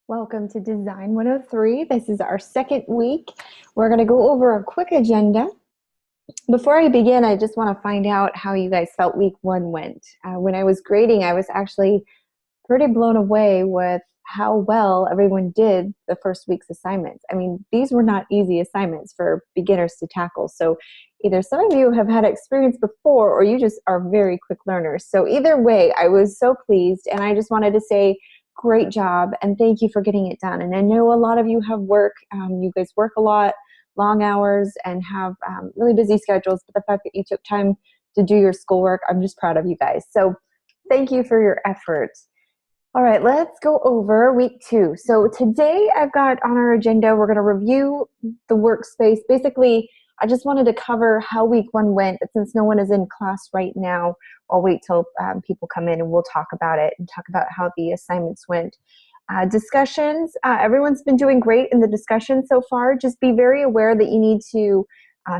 Welcome to Design 103. This is our second week. We're going to go over a quick agenda. Before I begin, I just want to find out how you guys felt week one went. When I was grading, I was actually pretty blown away with how well everyone did the first week's assignments. I mean, these were not easy assignments for beginners to tackle. So either some of you have had experience before or you just are very quick learners. So either way, I was so pleased, and I just wanted to say great job and thank you for getting it done. And I know a lot of you have work. You guys work a lot, long hours, and have really busy schedules, but the fact that you took time to do your schoolwork, I'm just proud of you guys. So thank you for your efforts. All right, let's go over week two. So today I've got on our agenda, we're going to review the workspace. Basically, I just wanted to cover how week one went, but since no one is in class right now, I'll wait till people come in and we'll talk about it and talk about how the assignments went. Discussions, everyone's been doing great in the discussion so far. Just be very aware that you need to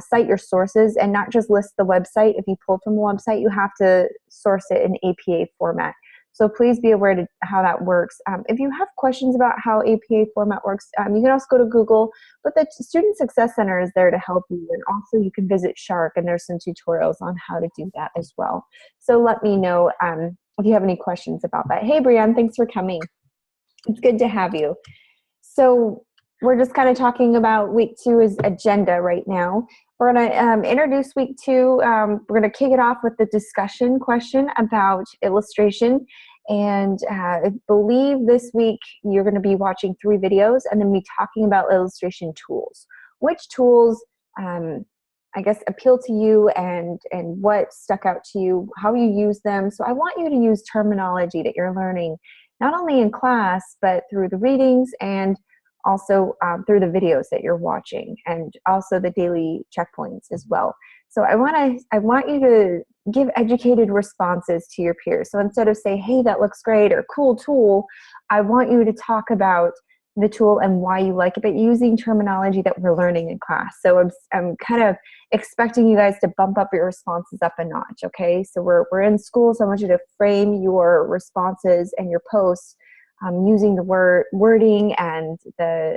cite your sources and not just list the website. If you pull from the website, you have to source it in APA format. So please be aware of how that works. If you have questions about how APA format works, you can also go to Google, but the Student Success Center is there to help you. And also you can visit Shark, and there's some tutorials on how to do that as well. So let me know if you have any questions about that. Hey, Brianne, thanks for coming. It's good to have you. So we're just kind of talking about week two's agenda right now. We're going to introduce week two. We're going to kick it off with the discussion question about illustration. And I believe this week you're going to be watching 3 videos and then be talking about illustration tools. Which tools, I guess, appeal to you and what stuck out to you, how you use them. So I want you to use terminology that you're learning, not only in class, but through the readings and also through the videos that you're watching, and also the daily checkpoints as well. So I want you to give educated responses to your peers. So instead of say, hey, that looks great, or cool tool, I want you to talk about the tool and why you like it, but using terminology that we're learning in class. So I'm kind of expecting you guys to bump up your responses up a notch, okay? So we're in school, so I want you to frame your responses and your posts using the wording and the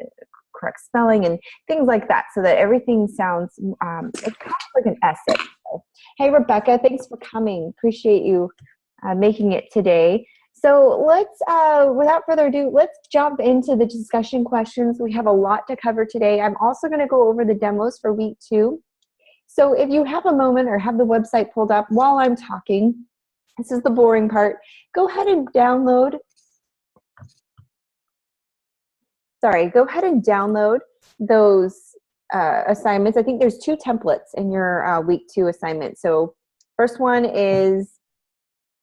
correct spelling and things like that, so that everything sounds it's kind of like an essay. So, hey, Rebecca, thanks for coming. Appreciate you making it today. So let's, without further ado, let's jump into the discussion questions. We have a lot to cover today. I'm also going to go over the demos for week two. So if you have a moment or have the website pulled up while I'm talking, this is the boring part, go ahead and download those assignments. I think there's 2 templates in your week 2 assignment. So first one is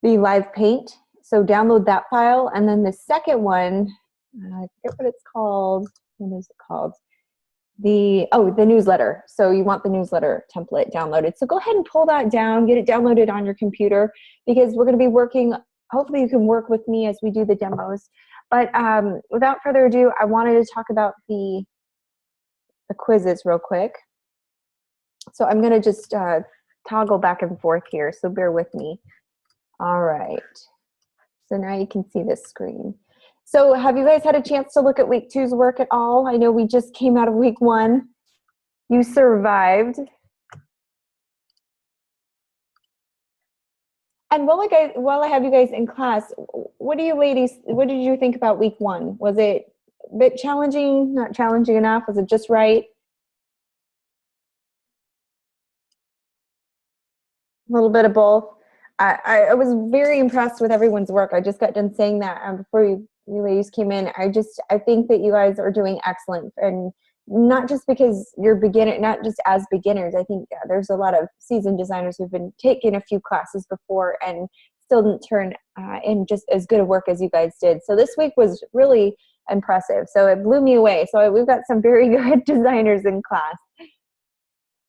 the Live Paint. So download that file. And then the second one, I forget what it's called. What is it called? The newsletter. So you want the newsletter template downloaded. So go ahead and pull that down, get it downloaded on your computer, because we're going to be working, hopefully you can work with me as we do the demos. But without further ado, I wanted to talk about the quizzes real quick. So I'm going to just toggle back and forth here, so bear with me. All right. So now you can see this screen. So have you guys had a chance to look at week 2's work at all? I know we just came out of week 1. You survived. And while I have you guys in class, what did you think about week 1? Was it a bit challenging, not challenging enough? Was it just right? A little bit of both. I was very impressed with everyone's work. I just got done saying that before you ladies came in. I think that you guys are doing excellent, and not just because you're not just as beginners. I think there's a lot of seasoned designers who've been taking a few classes before and still didn't turn in just as good of work as you guys did. So this week was really impressive. So it blew me away. So we've got some very good designers in class.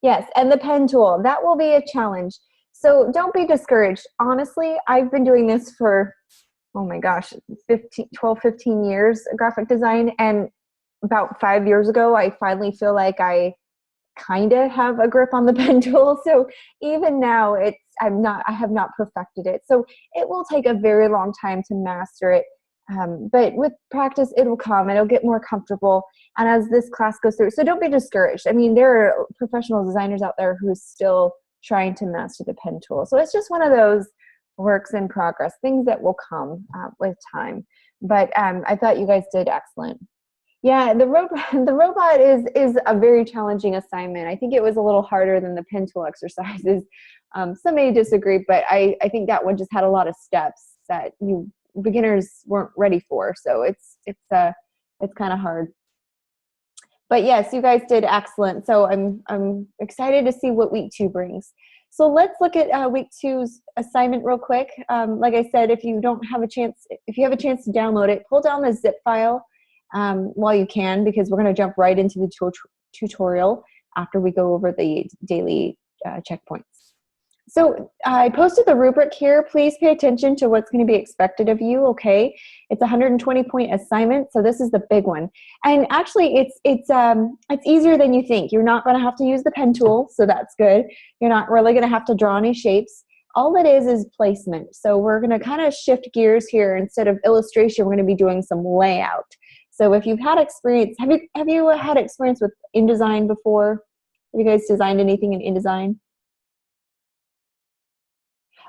Yes, and the pen tool, that will be a challenge. So don't be discouraged. Honestly, I've been doing this for, oh my gosh, 12, 15 years, graphic design. And about 5 years ago, I finally feel like I kind of have a grip on the pen tool. So even now, I have not perfected it. So it will take a very long time to master it. But with practice, it'll come, it'll get more comfortable. And as this class goes through, so don't be discouraged. I mean, there are professional designers out there who are still trying to master the pen tool. So it's just one of those works in progress, things that will come with time. But I thought you guys did excellent. Yeah, the robot is a very challenging assignment. I think it was a little harder than the pen tool exercises. Some may disagree, but I think that one just had a lot of steps that beginners weren't ready for. So it's kind of hard. But yes, you guys did excellent. So I'm excited to see what week 2 brings. So let's look at week 2's assignment real quick. Like I said, if you have a chance to download it, pull down the zip file while you can, because we're going to jump right into the tutorial after we go over the daily checkpoints. So I posted the rubric here. Please pay attention to what's going to be expected of you, okay? It's a 120-point assignment, so this is the big one. And actually, it's easier than you think. You're not going to have to use the pen tool, so that's good. You're not really going to have to draw any shapes. All it is placement. So we're going to kind of shift gears here. Instead of illustration, we're going to be doing some layout. So if you've had experience, have you had experience with InDesign before? Have you guys designed anything in InDesign?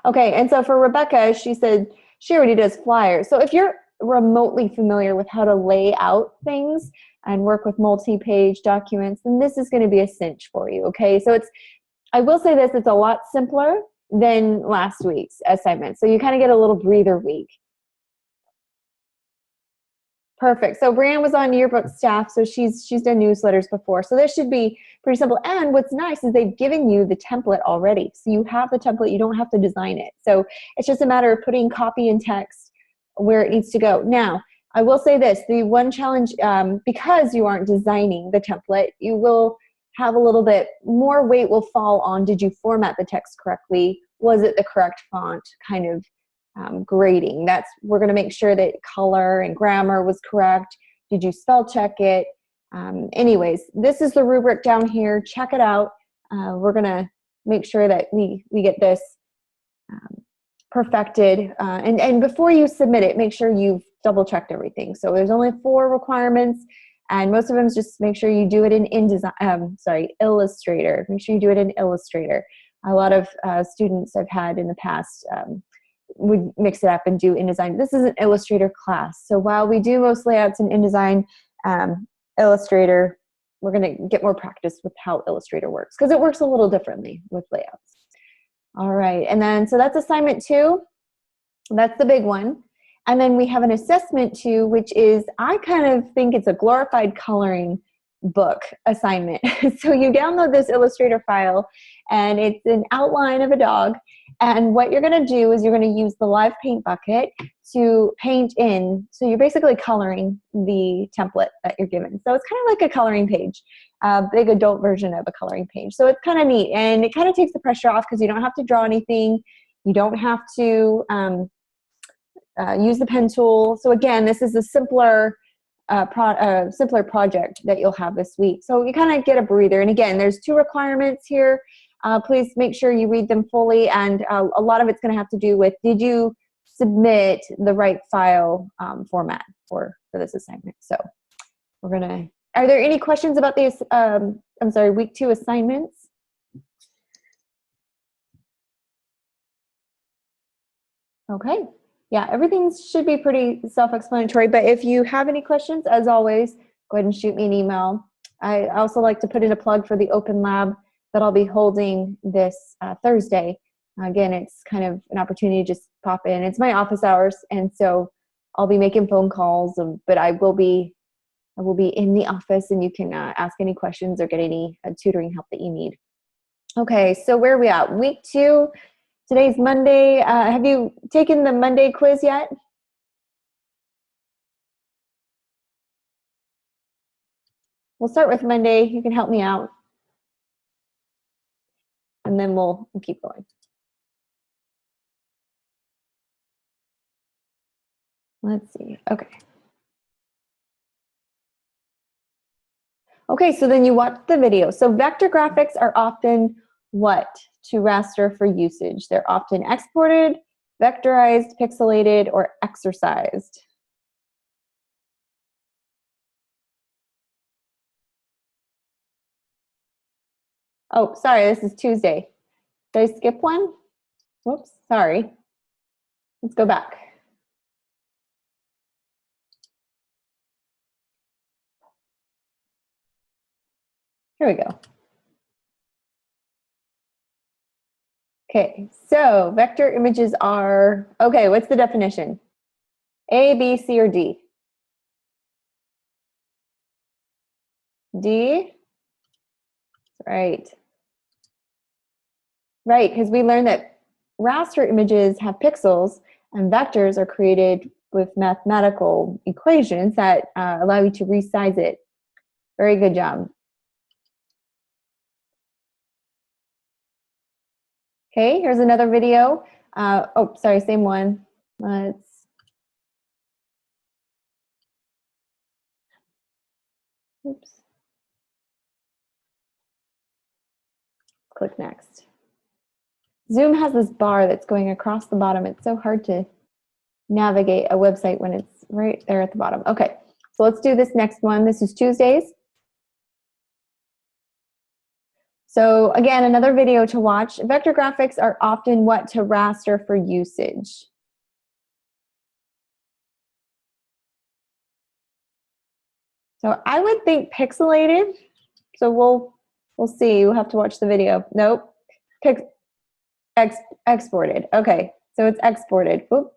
Okay, and so for Rebecca, she said she already does flyers. So if you're remotely familiar with how to lay out things and work with multi-page documents, then this is going to be a cinch for you, okay? So I will say this, it's a lot simpler than last week's assignment. So you kind of get a little breather week. Perfect. So Brianne was on yearbook staff, so she's done newsletters before. So this should be pretty simple. And what's nice is they've given you the template already. So you have the template, you don't have to design it. So it's just a matter of putting copy and text where it needs to go. Now, I will say this, the one challenge, because you aren't designing the template, you will have a little bit more weight will fall on, did you format the text correctly? Was it the correct font kind of grading? We're going to make sure that color and grammar was correct. Did you spell check it? Anyways, this is the rubric down here. Check it out. We're going to make sure that we get this perfected. And before you submit it, make sure you've double checked everything. So there's only 4 requirements, and most of them is just make sure you do it in Illustrator. Make sure you do it in Illustrator. A lot of students I've had in the past would mix it up and do InDesign. This is an Illustrator class. So while we do most layouts in InDesign, Illustrator, we're going to get more practice with how Illustrator works, because it works a little differently with layouts. All right, and then so that's assignment 2. That's the big one. And then we have an assessment 2, which is, I kind of think it's a glorified coloring book assignment. So you download this Illustrator file, and it's an outline of a dog. And what you're going to do is you're going to use the live paint bucket to paint in. So you're basically coloring the template that you're given. So it's kind of like a coloring page, a big adult version of a coloring page. So it's kind of neat, and it kind of takes the pressure off because you don't have to draw anything. You don't have to use the pen tool. So again, this is a simpler project that you'll have this week. So you kind of get a breather. And again, there's 2 requirements here. Please make sure you read them fully, and a lot of it's going to have to do with, did you submit the right file format for this assignment? So we're going to, are there any questions about these, week 2 assignments? Okay. Yeah, everything should be pretty self-explanatory, but if you have any questions, as always, go ahead and shoot me an email. I also like to put in a plug for the Open Lab that I'll be holding this Thursday. Again, it's kind of an opportunity to just pop in. It's my office hours, and so I'll be making phone calls, but I will be in the office, and you can ask any questions or get any tutoring help that you need. Okay, so where are we at? Week 2. Today's Monday. Have you taken the Monday quiz yet? We'll start with Monday. You can help me out, and then we'll keep going. Let's see. Okay. Okay, so then you watch the video. So vector graphics are often what to raster for usage? They're often exported, vectorized, pixelated, or exercised. Oh, sorry, this is Tuesday. Did I skip one? Whoops, sorry. Let's go back. Here we go. Okay, so vector images are, okay, what's the definition? A, B, C, or D? D? Right. Right, because we learned that raster images have pixels and vectors are created with mathematical equations that allow you to resize it. Very good job. Okay, here's another video. Oh, sorry, same one. Let's oops. Click next. Zoom has this bar that's going across the bottom. It's so hard to navigate a website when it's right there at the bottom. Okay, so let's do this next one. This is Tuesdays. So again, another video to watch. Vector graphics are often what to raster for usage? So I would think pixelated. So we'll see. We'll have to watch the video. Nope. Exported. Okay, so it's exported. Oop,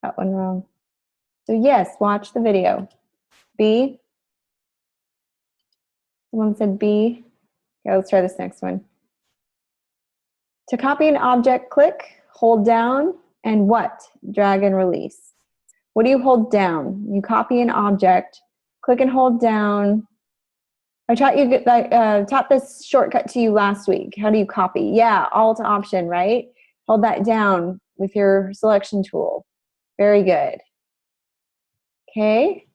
got one wrong. So yes, watch the video. B. Someone said B. Okay, let's try this next one. To copy an object, click, hold down, and what? Drag and release. What do you hold down? You copy an object, click and hold down. I taught this shortcut to you last week. How do you copy? Yeah, Alt Option, right? Hold that down with your selection tool. Very good. Okay.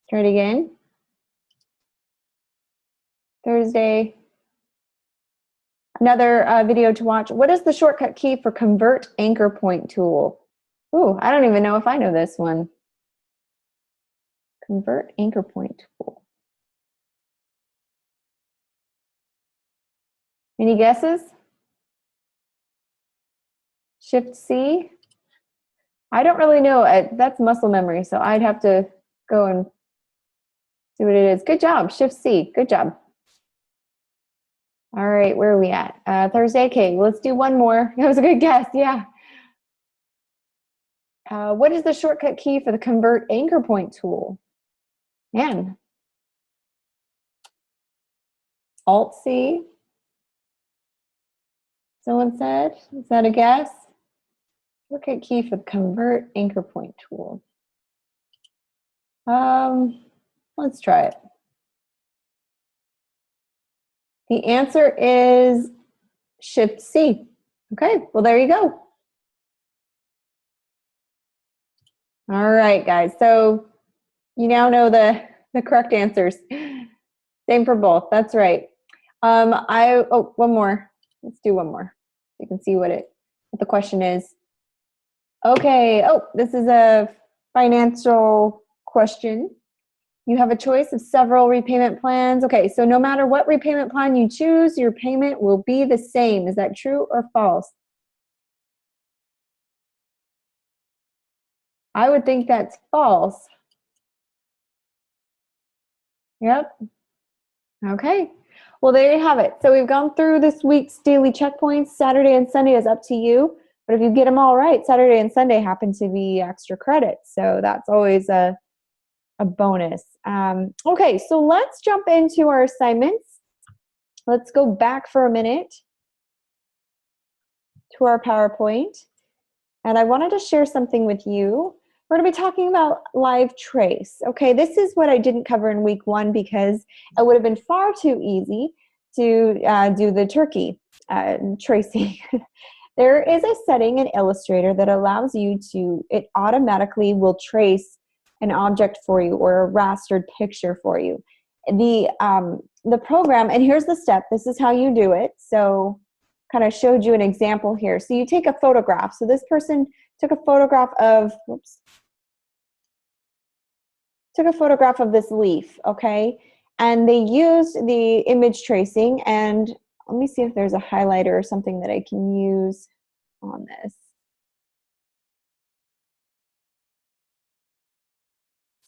Try it again. Thursday. Another video to watch. What is the shortcut key for Convert Anchor Point tool? Ooh, I don't even know if I know this one. Convert Anchor Point tool. Any guesses? Shift C? I don't really know. That's muscle memory, so I'd have to go and see what it is. Good job, Shift C. Good job. All right, where are we at? Thursday. Okay, let's do one more. That was a good guess. Yeah. What is the shortcut key for the Convert Anchor Point tool? Man. Alt C. Someone said. Is that a guess? Shortcut key for the Convert Anchor Point tool. Let's try it. The answer is Shift C. Okay, well, there you go. All right, guys, so you now know the correct answers. Same for both, that's right. Oh, one more. Let's do one more. You can see what the question is. Okay, oh, this is a financial question. You have a choice of several repayment plans. Okay, so no matter what repayment plan you choose, your payment will be the same. Is that true or false? I would think that's false. Yep. Okay. Well, there you have it. So we've gone through this week's daily checkpoints. Saturday and Sunday is up to you. But if you get them all right, Saturday and Sunday happen to be extra credits. So that's always a bonus. Okay, so let's jump into our assignments. Let's go back for a minute to our PowerPoint. And I wanted to share something with you. We're going to be talking about Live Trace. Okay, this is what I didn't cover in week 1 because it would have been far too easy to do the turkey tracing. There is a setting in Illustrator that allows you to, it automatically will trace an object for you or a rastered picture for you. The program, and here's the step, this is how you do it. So kind of showed you an example here. So you take a photograph. So this person took a photograph of, took a photograph of this leaf, okay? And they use the image tracing, and let me see if there's a highlighter or something that I can use on this.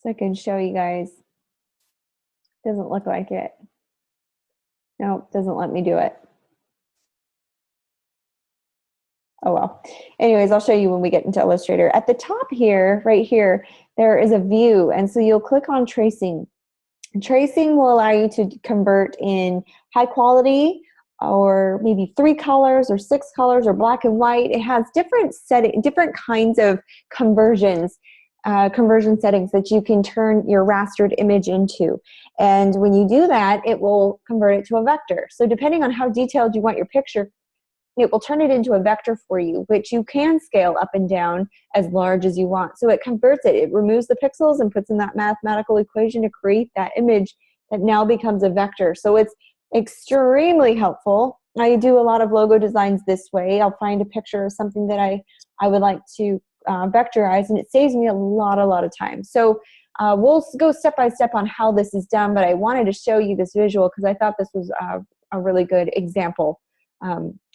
So I can show you guys. Doesn't look like it. No, doesn't let me do it. Oh well. Anyways, I'll show you when we get into Illustrator. At the top here, right here, there is a view, and so you'll click on tracing. Tracing will allow you to convert in high quality, or maybe 3 colors or 6 colors, or black and white. It has different kinds of conversions, conversion settings that you can turn your rastered image into. And when you do that, it will convert it to a vector. So depending on how detailed you want your picture, it will turn it into a vector for you, which you can scale up and down as large as you want. So it converts it. It removes the pixels and puts in that mathematical equation to create that image that now becomes a vector. So it's extremely helpful. I do a lot of logo designs this way. I'll find a picture of something that I would like to vectorize, and it saves me a lot of time. So we'll go step by step on how this is done, but I wanted to show you this visual because I thought this was a really good example.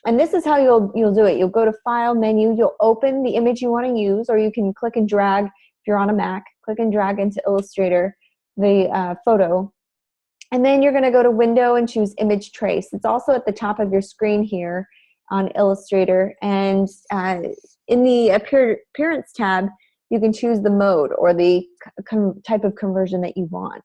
And this is how you'll do it. You'll go to File, Menu, you'll open the image you want to use, or you can click and drag, if you're on a Mac, click and drag into Illustrator the photo. And then you're going to go to Window and choose Image Trace. It's also at the top of your screen here on Illustrator. And in the Appearance tab, you can choose the mode or the type of conversion that you want.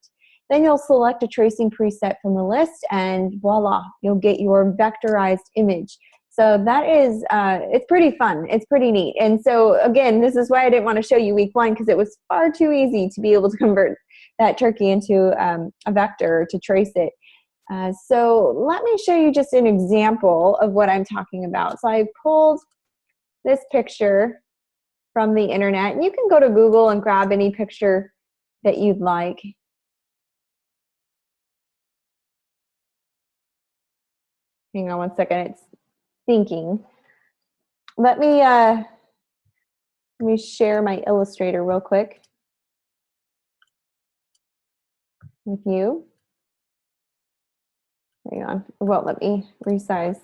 Then you'll select a tracing preset from the list, and voila, you'll get your vectorized image. So that is, it's pretty fun. It's pretty neat. And so again, this is why I didn't want to show you week 1, because it was far too easy to be able to convert that turkey into a vector to trace it. So let me show you just an example of what I'm talking about. So I pulled this picture from the internet, and you can go to Google and grab any picture that you'd like. Hang on one second, it's thinking. Let me share my Illustrator real quick with you. Hang on, it won't let me resize.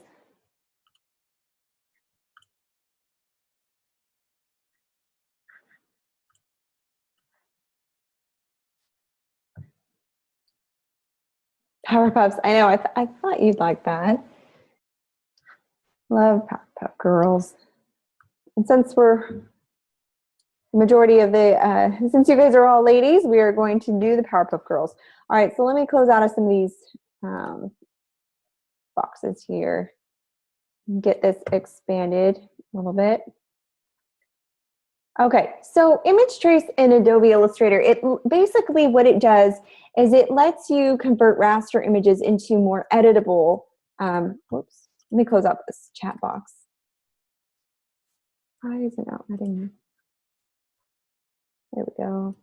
Powerpuffs, I know, I thought you'd like that. Love Powerpuff Girls. And since we're majority of the, since you guys are all ladies, we are going to do the Powerpuff Girls. All right, so let me close out of some of these boxes here. Get this expanded a little bit. Okay, so image trace in Adobe Illustrator, it basically what it does is it lets you convert raster images into more editable, whoops, let me close out this chat box. Why is it not letting, there we go.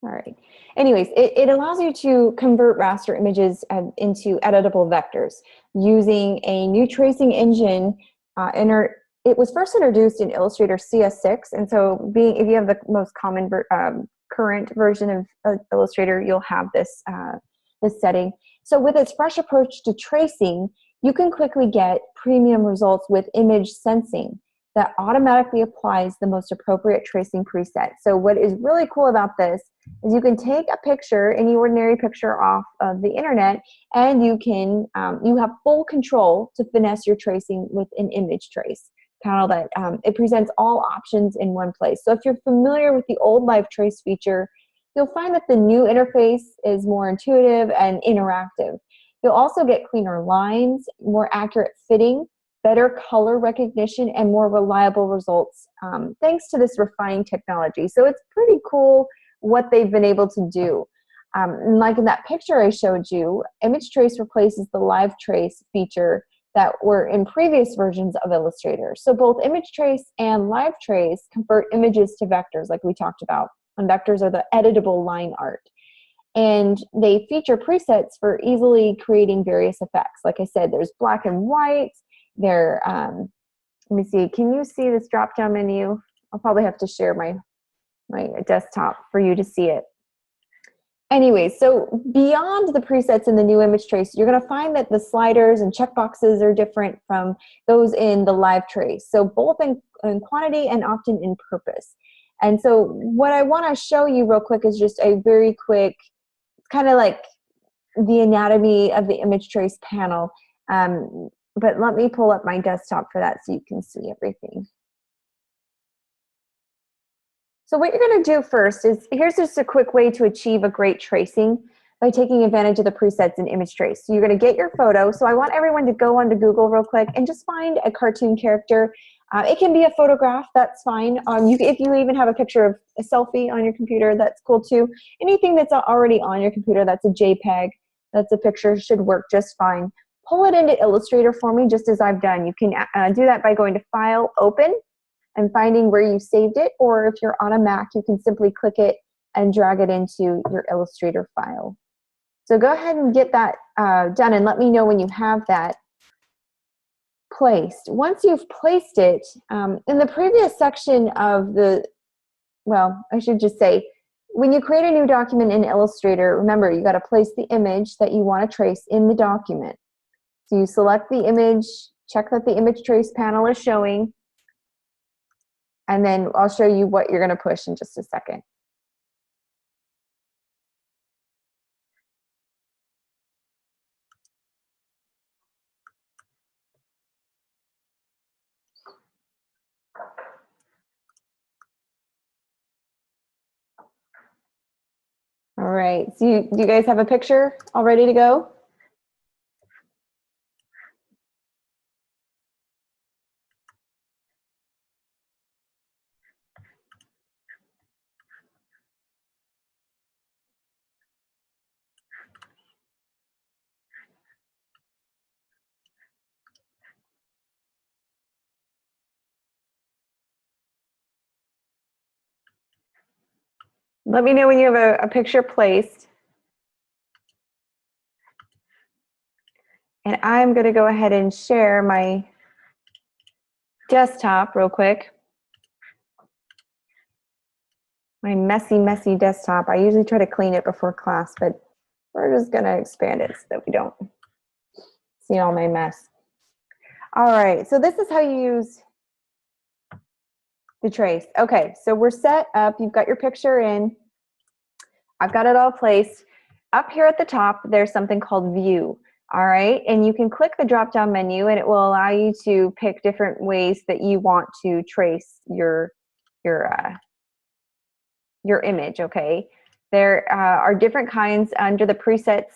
All right. Anyways, it allows you to convert raster images into editable vectors using a new tracing engine. It was first introduced in Illustrator CS6, and so if you have the most common current version of Illustrator, you'll have this this setting. So with its fresh approach to tracing, you can quickly get premium results with image sensing that automatically applies the most appropriate tracing preset. So what is really cool about this is you can take a picture, any ordinary picture off of the internet, and you can you have full control to finesse your tracing with an image trace panel that it presents all options in one place. So if you're familiar with the old Live Trace feature, you'll find that the new interface is more intuitive and interactive. You'll also get cleaner lines, more accurate fitting, better color recognition, and more reliable results thanks to this refined technology. So it's pretty cool what they've been able to do. And like in that picture I showed you, Image Trace replaces the Live Trace feature that were in previous versions of Illustrator. So both Image Trace and Live Trace convert images to vectors like we talked about. And vectors are the editable line art. And they feature presets for easily creating various effects. Like I said, there's black and white. There, let me see, can you see this drop-down menu? I'll probably have to share my desktop for you to see it. Anyways, so beyond the presets in the new image trace, you're going to find that the sliders and checkboxes are different from those in the live trace. So both in quantity and often in purpose. And so what I want to show you real quick is just a very quick, kind of like the anatomy of the image trace panel. But let me pull up my desktop for that so you can see everything. So what you're going to do first is, here's just a quick way to achieve a great tracing by taking advantage of the presets in image trace. So you're going to get your photo. So I want everyone to go onto Google real quick and just find a cartoon character. It can be a photograph, that's fine. If you even have a picture of a selfie on your computer, that's cool too. Anything that's already on your computer, that's a JPEG, that's a picture, should work just fine. Pull it into Illustrator for me, just as I've done. You can do that by going to File, Open, and finding where you saved it, or if you're on a Mac, you can simply click it and drag it into your Illustrator file. So go ahead and get that done and let me know when you have that placed. Once you've placed it, in the previous section of the, well, I should just say, when you create a new document in Illustrator, remember, you got to place the image that you want to trace in the document. So you select the image, check that the image trace panel is showing, and then I'll show you what you're going to push in just a second. All right, so do you guys have a picture all ready to go? Let me know when you have a picture placed. And I'm going to go ahead and share my desktop real quick. My messy, messy desktop. I usually try to clean it before class, but we're just going to expand it so that we don't see all my mess. All right, so this is how you use the trace. Okay, so we're set up. You've got your picture in. I've got it all placed. Up here at the top, there's something called View. All right, and you can click the drop-down menu, and it will allow you to pick different ways that you want to trace your image. Okay, there are different kinds under the presets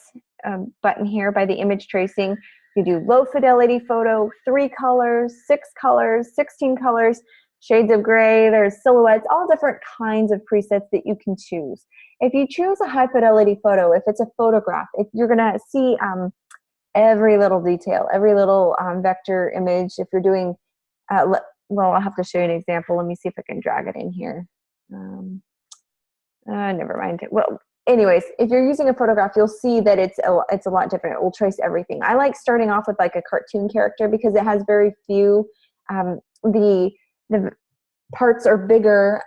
button here by the image tracing. You do low fidelity photo, 3 colors, 6 colors, 16 colors, shades of gray, there's silhouettes, all different kinds of presets that you can choose. If you choose a high fidelity photo, if it's a photograph, if you're gonna see every little detail, every little vector image, if you're doing, well, I'll have to show you an example. Let me see if I can drag it in here. Never mind. Well, anyways, if you're using a photograph, you'll see that it's a lot different. It will trace everything. I like starting off with like a cartoon character because it has very few, the parts are bigger,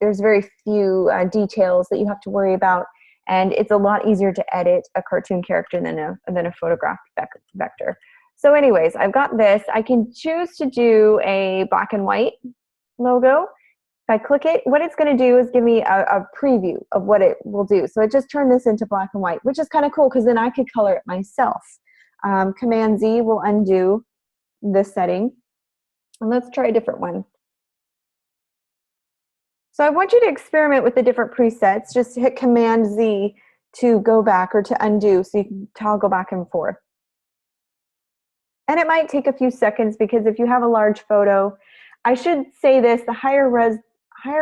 there's very few details that you have to worry about, and it's a lot easier to edit a cartoon character than a photographed vector. So anyways, I've got this. I can choose to do a black and white logo. If I click it, what it's going to do is give me a preview of what it will do. So it just turned this into black and white, which is kind of cool because then I could color it myself. Command Z will undo this setting. And let's try a different one. So I want you to experiment with the different presets. Just hit Command Z to go back or to undo so you can toggle back and forth. And it might take a few seconds because if you have a large photo, I should say this, the higher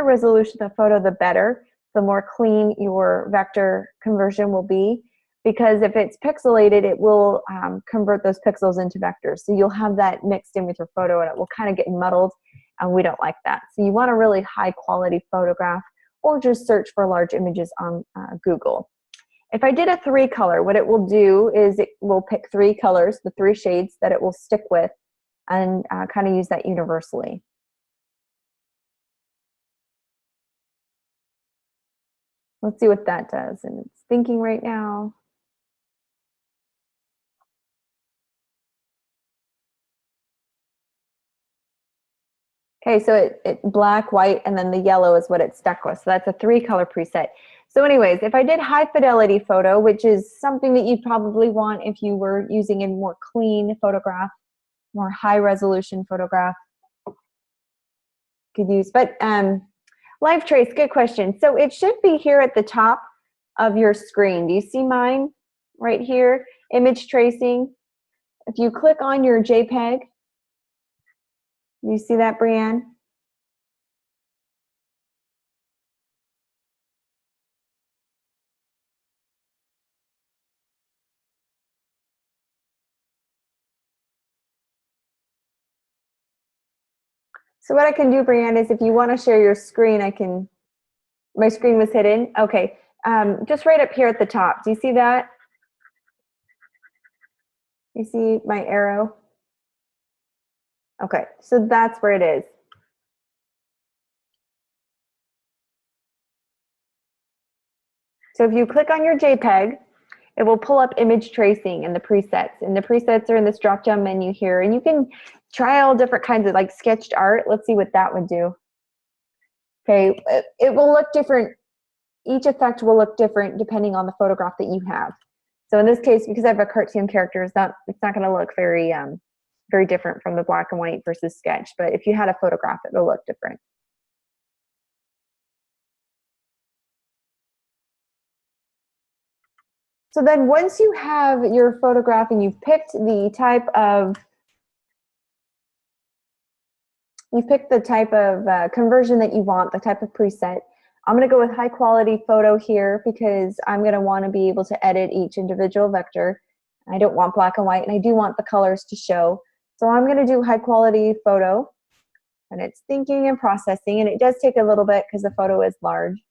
resolution the photo, the better, the more clean your vector conversion will be. Because if it's pixelated, it will convert those pixels into vectors. So you'll have that mixed in with your photo and it will kind of get muddled, and we don't like that. So you want a really high quality photograph, or just search for large images on Google. If I did a 3 color, what it will do is it will pick 3 colors, the 3 shades that it will stick with, and kind of use that universally. Let's see what that does. And it's thinking right now. Okay, so it black, white, and then the yellow is what it's stuck with. So that's a 3-color preset. So anyways, if I did high fidelity photo, which is something that you'd probably want if you were using a more clean photograph, more high resolution photograph, could use. But Live Trace, good question. So it should be here at the top of your screen. Do you see mine right here? Image tracing. If you click on your JPEG, you see that, Brianne? So what I can do, Brianne, is if you want to share your screen, I can, my screen was hidden. Okay, just right up here at the top. Do you see that? You see my arrow? Okay, so that's where it is. So if you click on your JPEG, it will pull up image tracing and the presets. And the presets are in this drop-down menu here. And you can try all different kinds of like sketched art. Let's see what that would do. Okay, it will look different. Each effect will look different depending on the photograph that you have. So in this case, because I have a cartoon character, it's not going to look very, very different from the black and white versus sketch. But if you had a photograph, it will look different. So then once you have your photograph and you've picked the type of conversion that you want, the type of preset, I'm going to go with high quality photo here because I'm going to want to be able to edit each individual vector. I don't want black and white, and I do want the colors to show. So I'm going to do high quality photo, and it's thinking and processing, and it does take a little bit because the photo is large.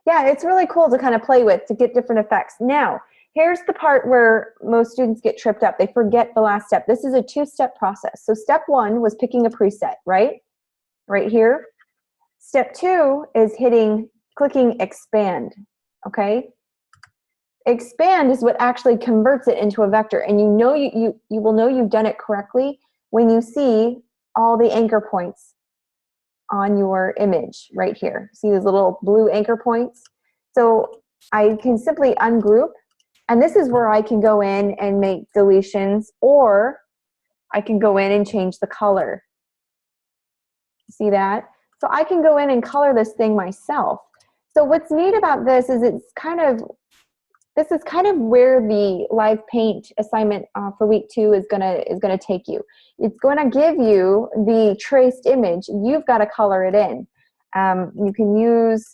Yeah, it's really cool to kind of play with to get different effects. Now, here's the part where most students get tripped up. They forget the last step. This is a 2-step process. So step 1 was picking a preset, right? Right here. Step 2 is clicking expand, okay? Expand is what actually converts it into a vector, and you know you will know you've done it correctly when you see all the anchor points on your image right here. See these little blue anchor points? So I can simply ungroup, and this is where I can go in and make deletions, or I can go in and change the color. See that? So I can go in and color this thing myself. So what's neat about this is this is kind of where the Live Paint assignment for week 2 is gonna take you. It's going to give you the traced image. You've got to color it in. You can use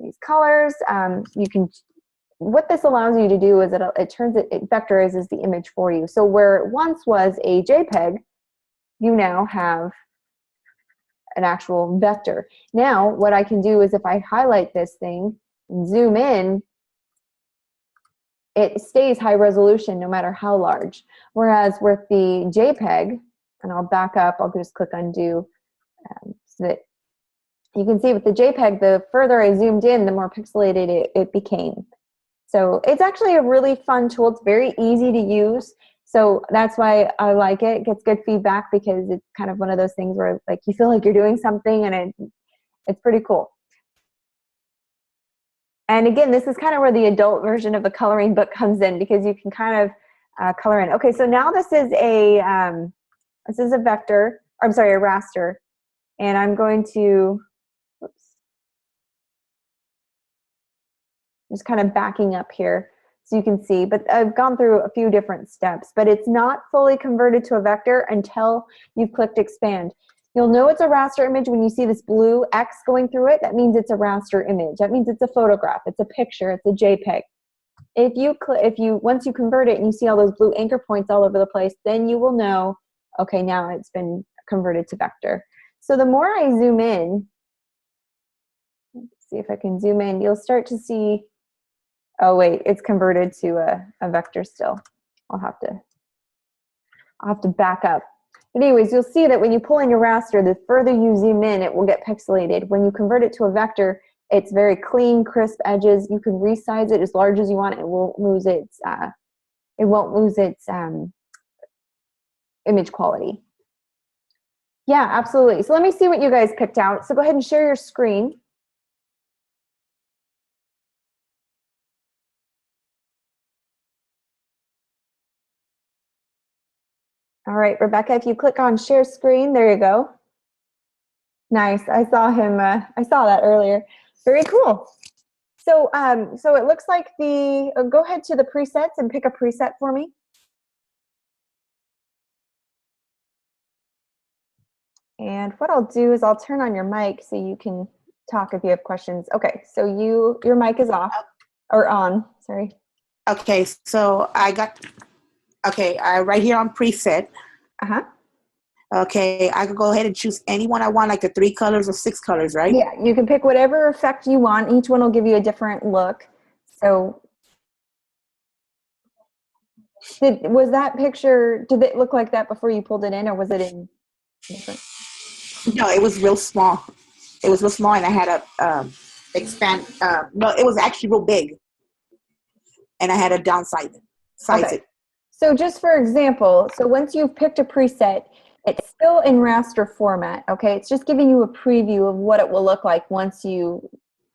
these colors. What this allows you to do is it vectorizes the image for you. So where it once was a JPEG, you now have an actual vector. Now, what I can do is if I highlight this thing and zoom in, it stays high resolution no matter how large. Whereas with the JPEG, and I'll back up, I'll just click undo, so that you can see with the JPEG, the further I zoomed in, the more pixelated it became. So it's actually a really fun tool. It's very easy to use. So that's why I like it. It gets good feedback because it's kind of one of those things where like you feel like you're doing something, and it's pretty cool. And again, this is kind of where the adult version of the coloring book comes in, because you can kind of color in. Okay, so now this is a vector, or I'm sorry, a raster, and I'm going to, oops, just kind of backing up here so you can see. But I've gone through a few different steps, but it's not fully converted to a vector until you've clicked expand. You'll know it's a raster image when you see this blue X going through it. That means it's a raster image. That means it's a photograph, it's a picture, it's a JPEG. Once you convert it and you see all those blue anchor points all over the place, then you will know, okay, now it's been converted to vector. So the more I zoom in, let's see if I can zoom in, you'll start to see, oh wait, it's converted to a vector still. I'll have to back up. But anyways, you'll see that when you pull in your raster, the further you zoom in, it will get pixelated. When you convert it to a vector, it's very clean, crisp edges. You can resize it as large as you want. It won't lose its image quality. Yeah, absolutely. So let me see what you guys picked out. So go ahead and share your screen. All right, Rebecca, if you click on share screen, there you go. Nice. I saw him. I saw that earlier. Very cool. So, so it looks like the. Go ahead to the presets and pick a preset for me. And what I'll do is I'll turn on your mic so you can talk if you have questions. Okay, so your mic is off or on. Sorry. Okay, so I got. Okay, right here on preset. Uh-huh. Okay, I can go ahead and choose any one I want, like the 3 colors or 6 colors, right? Yeah, you can pick whatever effect you want. Each one will give you a different look. So, was that picture, did it look like that before you pulled it in, or was it in different? No, it was real small. It was real small, and I had to expand. No, it was actually real big, and I had to downsize it. So just for example, so once you've picked a preset, it's still in raster format, okay? It's just giving you a preview of what it will look like once you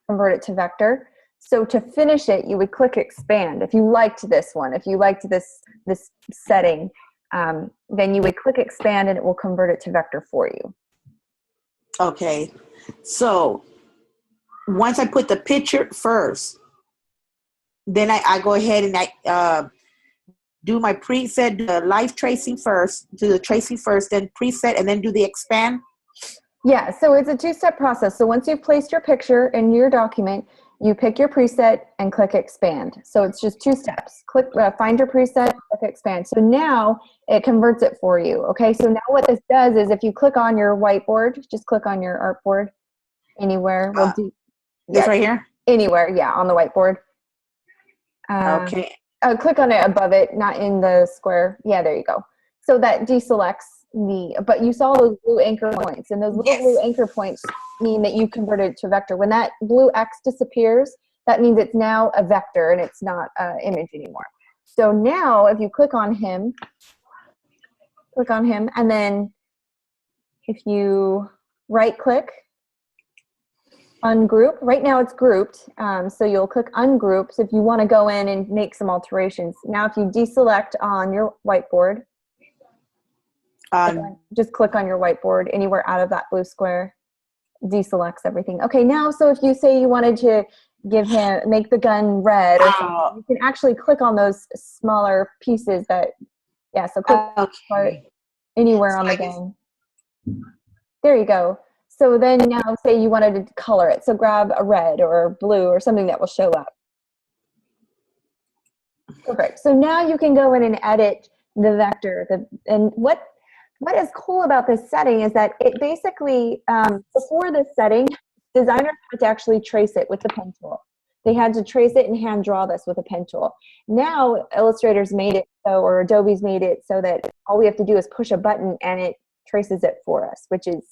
convert it to vector. So to finish it, you would click expand. If you liked this one, if you liked this setting, then you would click expand and it will convert it to vector for you. Okay, so once I put the picture first, then I go ahead and I do my preset, the live tracing first, do the tracing first, then preset, and then do the expand? Yeah, so it's a 2-step process. So once you've placed your picture in your document, you pick your preset and click expand. So it's just 2 steps. Click, find your preset, click expand. So now it converts it for you. Okay, so now what this does is if you click on your whiteboard, just click on your artboard anywhere. This right here? Anywhere, yeah, on the whiteboard. Okay. Click on it above it, not in the square. Yeah, there you go. So that deselects but you saw those blue anchor points, and those little blue anchor points mean that you converted to vector. When that blue X disappears, that means it's now a vector and it's not an image anymore. So now if you click on him, and then if you right click, ungroup. Right now it's grouped, so you'll click ungroup. So if you want to go in and make some alterations. Now if you deselect on your whiteboard, just click on your whiteboard anywhere out of that blue square, deselects everything. Okay, now so if you say you wanted to make the gun red or something, you can actually click on those smaller pieces that, yeah, so click anywhere on the gun. There you go. So then now say you wanted to color it. So grab a red or blue or something that will show up. Perfect. So now you can go in and edit the vector. And what is cool about this setting is that it basically, before this setting, designers had to actually trace it with the pen tool. They had to trace it and hand draw this with a pen tool. Now Illustrator's made it so, or Adobe's made it so that all we have to do is push a button and it traces it for us, which is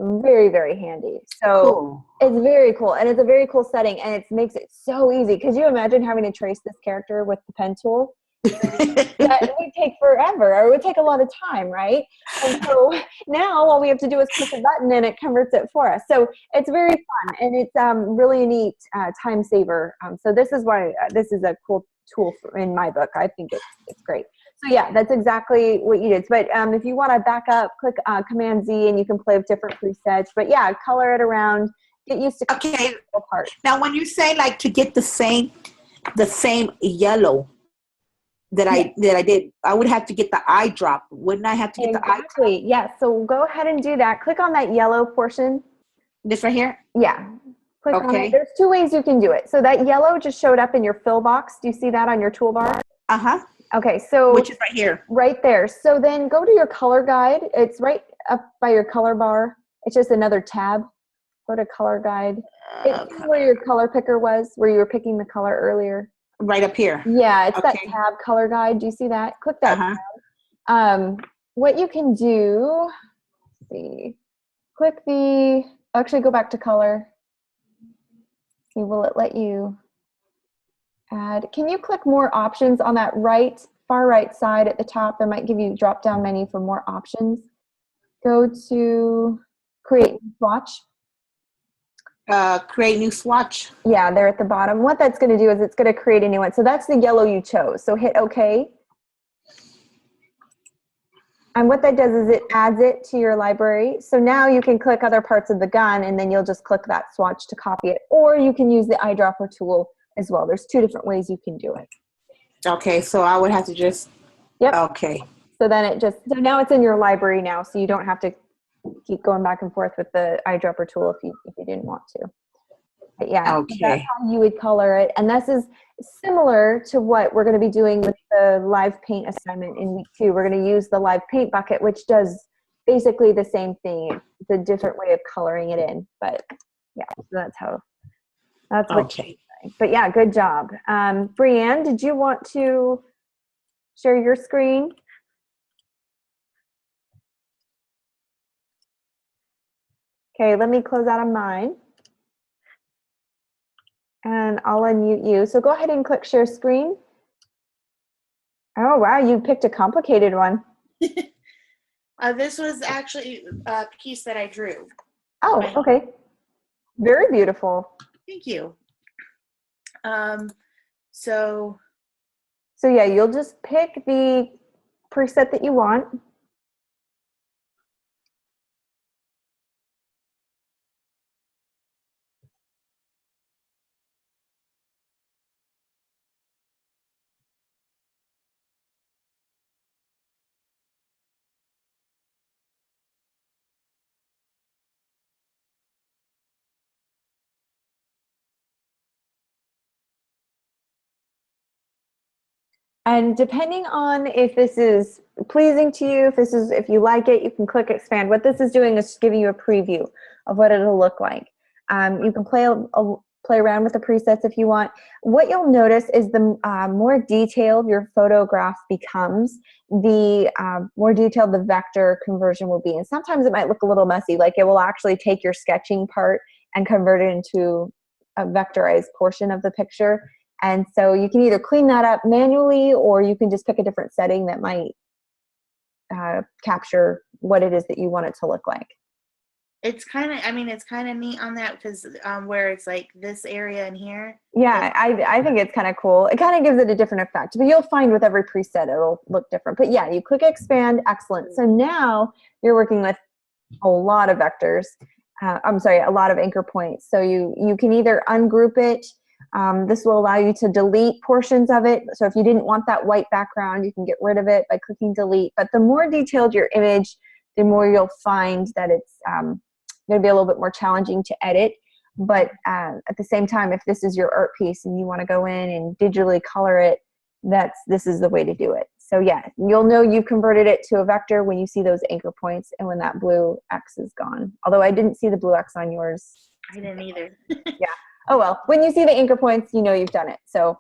very, very handy. So cool. It's very cool, and it's a very cool setting, and it makes it so easy. Could you imagine having to trace this character with the pen tool? That would take forever, or it would take a lot of time, right? And so now all we have to do is push a button and it converts it for us. So it's very fun, and it's really a neat time saver. So this is why this is a cool tool in my book. I think it's great. So yeah, that's exactly what you did. But if you want to back up, click Command Z and you can play with different presets. But yeah, color it around, get used to okay. Part. Now when you say like to get the same yellow that I did, I would have to get the eye drop. Wouldn't I have to get the eye drop? Yeah, so go ahead and do that. Click on that yellow portion. This right here? Yeah. Click on it. There's 2 ways you can do it. So that yellow just showed up in your fill box. Do you see that on your toolbar? Uh-huh. Okay, so which is right here. Right there. So then go to your color guide. It's right up by your color bar. It's just another tab. Go to color guide. It's where your color picker was, where you were picking the color earlier. Right up here. Yeah, it's that tab, color guide. Do you see that? Click that tab. what you can do, let's see, click actually go back to color. See, will it let you add? Can you click more options on that far right side at the top? That might give you a drop down menu for more options. Go to create swatch. Create new swatch. Yeah, they're at the bottom. What that's going to do is it's going to create a new one. So that's the yellow you chose. So hit OK. And what that does is it adds it to your library. So now you can click other parts of the gun and then you'll just click that swatch to copy it. Or you can use the eyedropper tool as well. There's 2 different ways you can do it. Okay, so I would have to just, yep. Okay. So then so now it's in your library now, so you don't have to keep going back and forth with the eyedropper tool if you didn't want to. But yeah, okay. That's how you would color it. And this is similar to what we're going to be doing with the live paint assignment in week 2. We're going to use the live paint bucket, which does basically the same thing. It's a different way of coloring it in. But yeah, so that's what. Okay. But yeah, good job. Brianne, did you want to share your screen? Okay, let me close out of mine. And I'll unmute you. So go ahead and click share screen. Oh, wow, you picked a complicated one. This was actually a piece that I drew. Oh, okay. Very beautiful. Thank you. So yeah, you'll just pick the preset that you want. And depending on if this is pleasing to you, if you like it, you can click expand. What this is doing is giving you a preview of what it'll look like. You can play around with the presets if you want. What you'll notice is the more detailed your photograph becomes, the more detailed the vector conversion will be. And sometimes it might look a little messy, like it will actually take your sketching part and convert it into a vectorized portion of the picture. And so you can either clean that up manually, or you can just pick a different setting that might capture what it is that you want it to look like. it's kind of neat on that because where it's like this area in here. Yeah, I think it's kind of cool. It kind of gives it a different effect, but you'll find with every preset it'll look different. But yeah, you click expand, excellent. So now you're working with a lot of vectors. A lot of anchor points. So you can either ungroup it. This will allow you to delete portions of it. So if you didn't want that white background, you can get rid of it by clicking delete. But the more detailed your image, the more you'll find that it's going to be a little bit more challenging to edit. But at the same time, if this is your art piece and you want to go in and digitally color it, this is the way to do it. So yeah, you'll know you've converted it to a vector when you see those anchor points and when that blue X is gone. Although I didn't see the blue X on yours. I didn't either. Yeah. Oh well, when you see the anchor points, you know you've done it. So.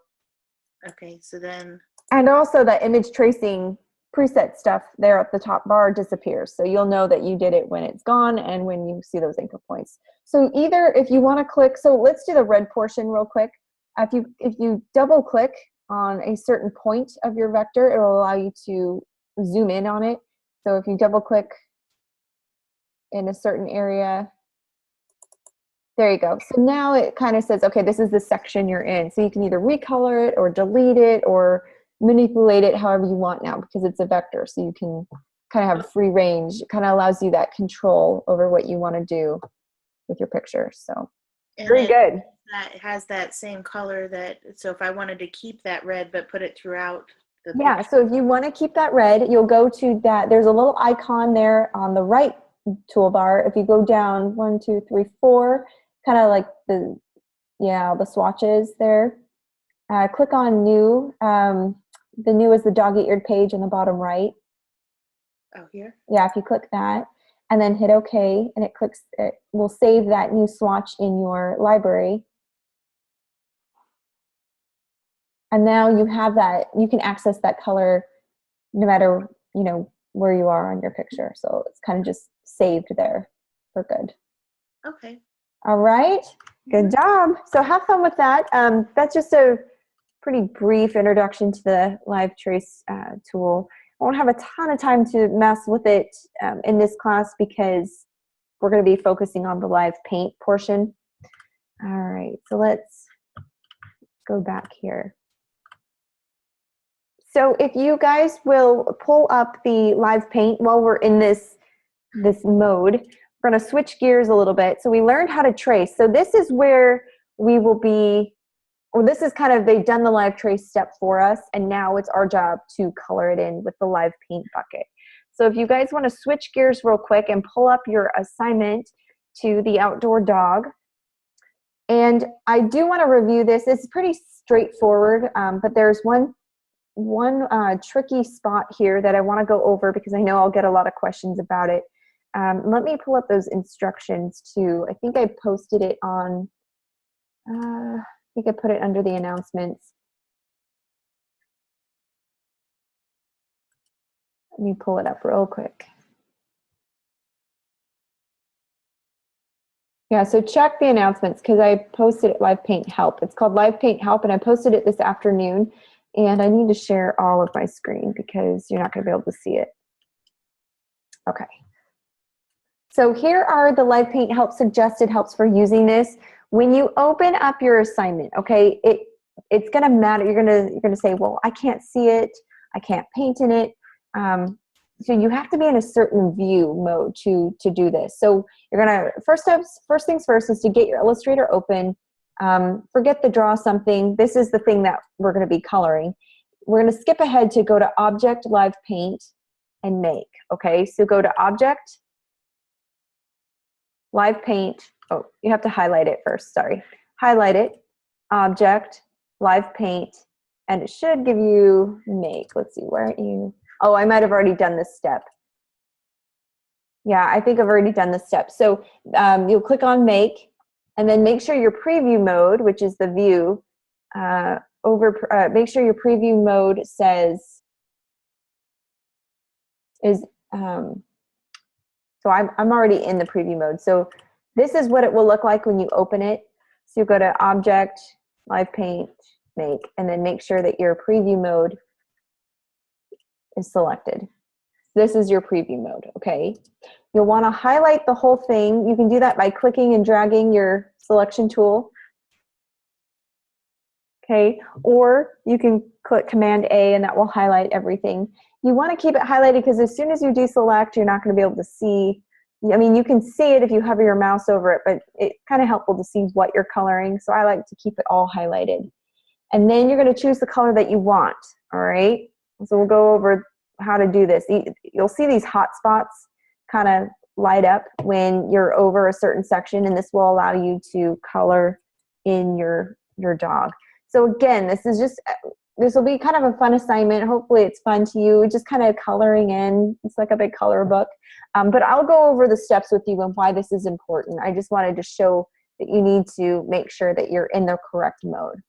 Okay, so then. And also the image tracing preset stuff there at the top bar disappears. So you'll know that you did it when it's gone and when you see those anchor points. So either if you want to click, so let's do the red portion real quick. If you double click on a certain point of your vector, it will allow you to zoom in on it. So if you double click in a certain area, there you go. So now it kind of says, okay, this is the section you're in. So you can either recolor it or delete it or manipulate it however you want now because it's a vector. So you can kind of have free range. It kind of allows you that control over what you want to do with your picture. So very good. That has that same color so if I wanted to keep that red but put it throughout the yeah, picture. so if you want to keep that red, you'll go to that. There's a little icon there on the right toolbar. If you go down 1, 2, 3, 4, kind of like the swatches there. Click on new. The new is the dog-eared page on the bottom right. Oh, here? Yeah, if you click that and then hit OK, and it will save that new swatch in your library. And now you have that, you can access that color no matter, where you are on your picture. So it's kind of just saved there for good. Okay. All right, good job. So have fun with that. That's just a pretty brief introduction to the Live Trace tool. I won't have a ton of time to mess with it in this class because we're going to be focusing on the Live Paint portion. All right, so let's go back here. So if you guys will pull up the Live Paint while we're in this mode, we're going to switch gears a little bit. So we learned how to trace. So this is where we will be, or this is kind of, they've done the Live Trace step for us, and now it's our job to color it in with the Live Paint bucket. So if you guys want to switch gears real quick and pull up your assignment to the outdoor dog. And I do want to review this. It's pretty straightforward, but there's one tricky spot here that I want to go over because I know I'll get a lot of questions about it. Let me pull up those instructions too. I think I posted it on, I think I put it under the announcements. Let me pull it up real quick. Yeah, so check the announcements because I posted it, Live Paint Help. It's called Live Paint Help, and I posted it this afternoon. And I need to share all of my screen because you're not going to be able to see it. Okay. So here are the Live Paint Help suggested helps for using this. When you open up your assignment, okay, it's going to matter. You're going to say, well, I can't see it. I can't paint in it. So you have to be in a certain view mode to do this. So you're going to, first things first is to get your Illustrator open. Forget the draw something. This is the thing that we're going to be coloring. We're going to skip ahead to go to Object, Live Paint, and Make. Okay, so go to Object, Live Paint. Oh, you have to highlight it first. Sorry. Highlight it, Object, Live Paint, and it should give you Make. Let's see, where are you? Oh, I might have already done this step. Yeah, I think I've already done this step. So you'll click on Make, and then make sure your preview mode, which is the view, make sure your preview mode says so I'm already in the preview mode. So this is what it will look like when you open it. So you go to Object, Live Paint, Make, and then make sure that your preview mode is selected. This is your preview mode, okay? You'll want to highlight the whole thing. You can do that by clicking and dragging your selection tool. Okay, or you can click Command A and that will highlight everything. You want to keep it highlighted because as soon as you deselect, you're not going to be able to see. I mean, you can see it if you hover your mouse over it, but it's kind of helpful to see what you're coloring. So I like to keep it all highlighted. And then you're going to choose the color that you want, all right? So we'll go over how to do this. You'll see these hot spots kind of light up when you're over a certain section, and this will allow you to color in your dog. So again, this will be kind of a fun assignment. Hopefully it's fun to you, just kind of coloring in. It's like a big color book. But I'll go over the steps with you and why this is important. I just wanted to show that you need to make sure that you're in the correct mode.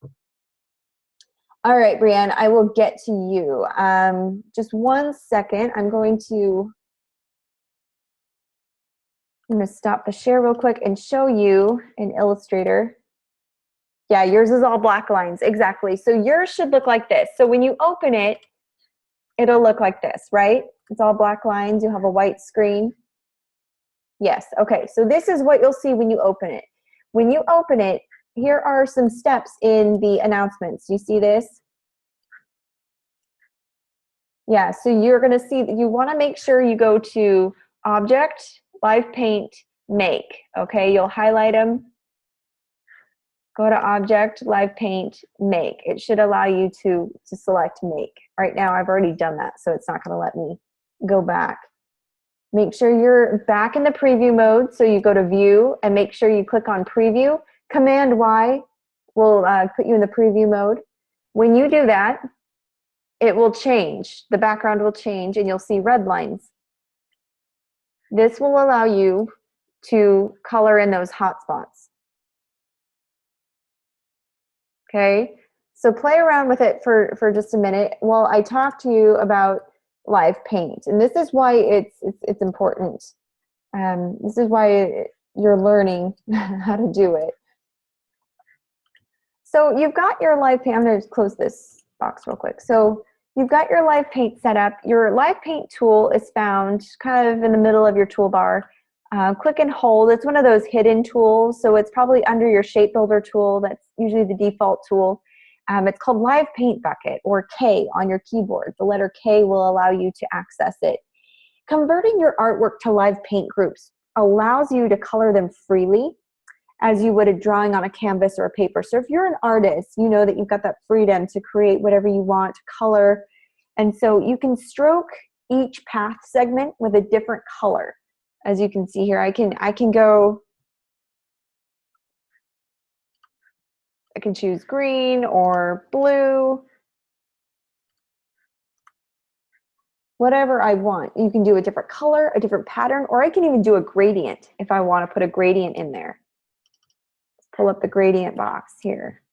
All right, Brianne, I will get to you. Just 1 second. I'm going to stop the share real quick and show you in Illustrator. Yeah, yours is all black lines, exactly. So yours should look like this. So when you open it, it'll look like this, right? It's all black lines. You have a white screen. Yes, okay. So this is what you'll see when you open it. When you open it, here are some steps in the announcements. You see this? Yeah, so you're going to see that you want to make sure you go to Object, Live Paint, Make. Okay, you'll highlight them. Go to Object, Live Paint, Make. It should allow you to select Make. Right now, I've already done that, so it's not going to let me go back. Make sure you're back in the preview mode, so you go to View, and make sure you click on Preview. Command Y will put you in the preview mode. When you do that, it will change. The background will change, and you'll see red lines. This will allow you to color in those hot spots. Okay, so play around with it for just a minute while I talk to you about live paint. And this is why it's important. This is why you're learning how to do it. So you've got your live paint. I'm going to close this box real quick. So you've got your live paint set up. Your live paint tool is found kind of in the middle of your toolbar. Click and hold. It's one of those hidden tools, so it's probably under your shape builder tool. That's usually the default tool. It's called Live Paint Bucket, or K on your keyboard. The letter K will allow you to access it. Converting your artwork to live paint groups allows you to color them freely as you would a drawing on a canvas or a paper. So if you're an artist, you know that you've got that freedom to create whatever you want, to color. And so you can stroke each path segment with a different color. As you can see here, I can choose green or blue, whatever I want. You can do a different color, a different pattern, or I can even do a gradient if I want to put a gradient in there. Let's pull up the gradient box here.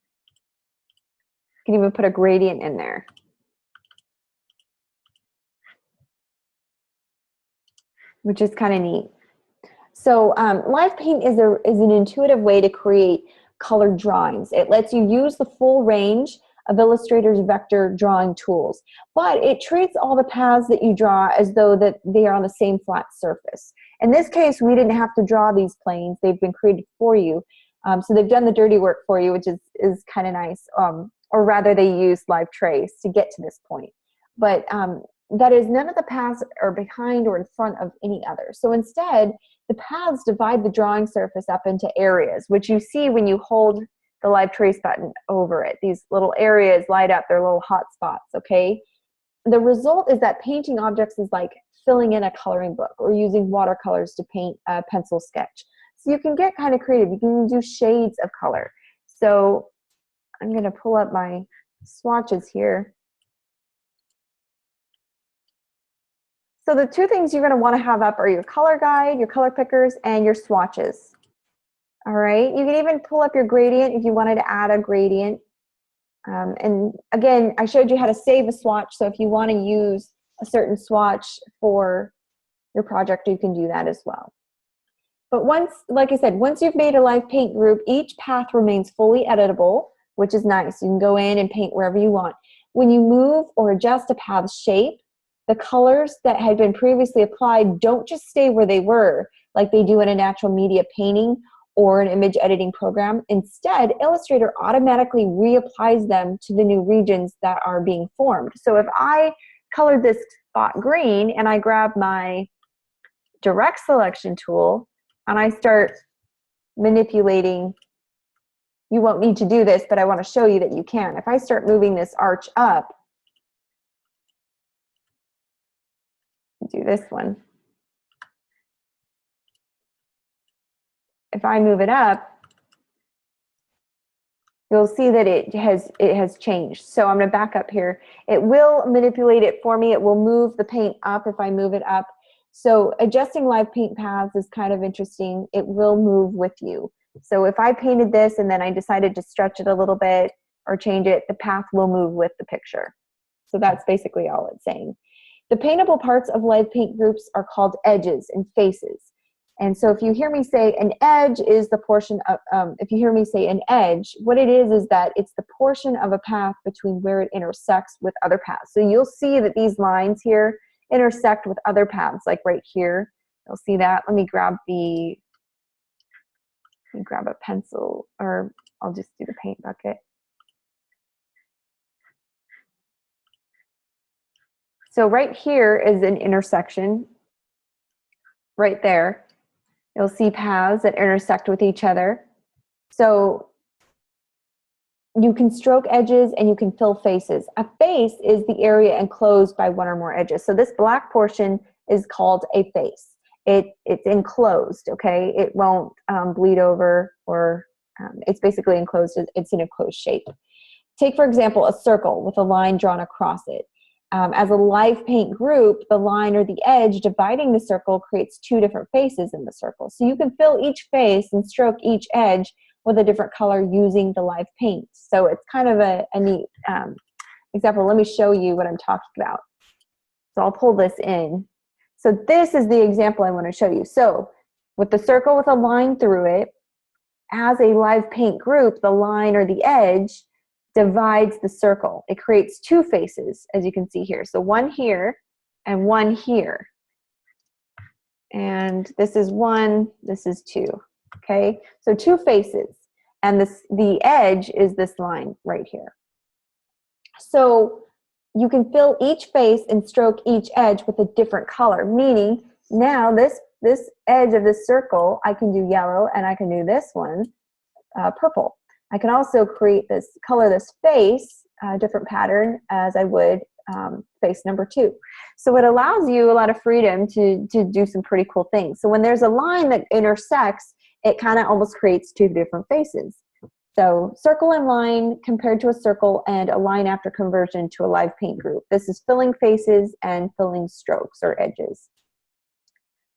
You can even put a gradient in there. Which is kind of neat. So Live Paint is an intuitive way to create colored drawings. It lets you use the full range of Illustrator's vector drawing tools, but it treats all the paths that you draw as though that they are on the same flat surface. In this case, we didn't have to draw these planes. They've been created for you. So they've done the dirty work for you, which is kind of nice. Or rather, they use Live Trace to get to this point. But that is, none of the paths are behind or in front of any other. So instead, the paths divide the drawing surface up into areas, which you see when you hold the Live Trace button over it. These little areas light up, they're little hot spots, okay? The result is that painting objects is like filling in a coloring book or using watercolors to paint a pencil sketch. So you can get kind of creative. You can do shades of color. So I'm going to pull up my swatches here. So the two things you're going to want to have up are your color guide, your color pickers, and your swatches. All right, you can even pull up your gradient if you wanted to add a gradient. And again, I showed you how to save a swatch, so if you want to use a certain swatch for your project, you can do that as well. But once, like I said, once you've made a live paint group, each path remains fully editable, which is nice. You can go in and paint wherever you want. When you move or adjust a path's shape, the colors that had been previously applied don't just stay where they were, like they do in a natural media painting or an image editing program. Instead, Illustrator automatically reapplies them to the new regions that are being formed. So if I colored this spot green and I grab my direct selection tool and I start manipulating, you won't need to do this, but I want to show you that you can. If I start moving this arch up, do this one. If I move it up, you'll see that it has changed. So I'm going to back up here. It will manipulate it for me. It will move the paint up if I move it up. So adjusting live paint paths is kind of interesting. It will move with you. So if I painted this and then I decided to stretch it a little bit or change it, the path will move with the picture. So that's basically all it's saying. The paintable parts of live paint groups are called edges and faces. And so if you hear me say an edge is the portion of, if you hear me say an edge, what it is that it's the portion of a path between where it intersects with other paths. So you'll see that these lines here intersect with other paths, like right here. You'll see that. Let me grab a pencil, or I'll just do the paint bucket. So right here is an intersection, right there. You'll see paths that intersect with each other. So you can stroke edges and you can fill faces. A face is the area enclosed by one or more edges. So this black portion is called a face. It's enclosed, okay? It won't bleed over, or it's basically enclosed. It's in a closed shape. Take, for example, a circle with a line drawn across it. As a live paint group, the line or the edge dividing the circle creates two different faces in the circle. So you can fill each face and stroke each edge with a different color using the live paint. So it's kind of a neat example. Let me show you what I'm talking about. So I'll pull this in. So this is the example I want to show you. So with the circle with a line through it, as a live paint group, the line or the edge divides the circle. It creates two faces, as you can see here. So one here and one here. And this is one, this is two, okay? So two faces, and the edge is this line right here. So you can fill each face and stroke each edge with a different color, meaning now this edge of this circle, I can do yellow, and I can do this one purple. I can also color this face, different pattern as I would face number 2. So it allows you a lot of freedom to do some pretty cool things. So when there's a line that intersects, it kind of almost creates two different faces. So circle and line compared to a circle, and a line after conversion to a live paint group. This is filling faces and filling strokes or edges.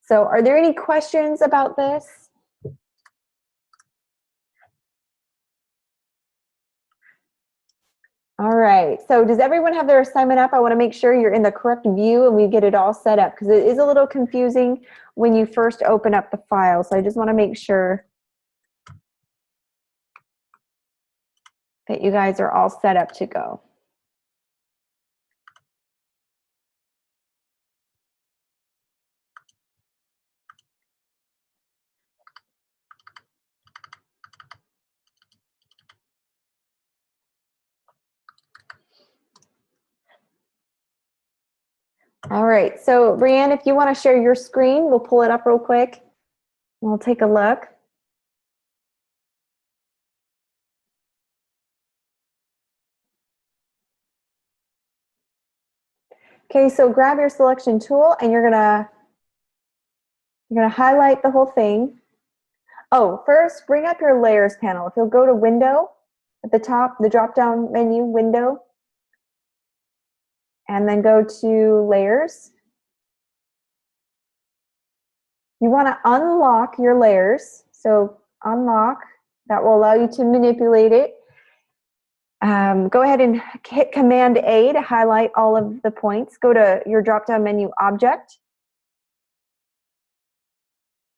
So are there any questions about this? All right, so does everyone have their assignment up? I want to make sure you're in the correct view and we get it all set up, because it is a little confusing when you first open up the file. So I just want to make sure that you guys are all set up to go. All right, so Brianne, if you want to share your screen, we'll pull it up real quick. We'll take a look. Okay, so grab your selection tool and you're gonna highlight the whole thing. Oh, first bring up your layers panel. If you'll go to Window at the top, the drop-down menu, Window, and then go to Layers. You want to unlock your layers. So unlock, that will allow you to manipulate it. Go ahead and hit Command A to highlight all of the points. Go to your drop-down menu, Object.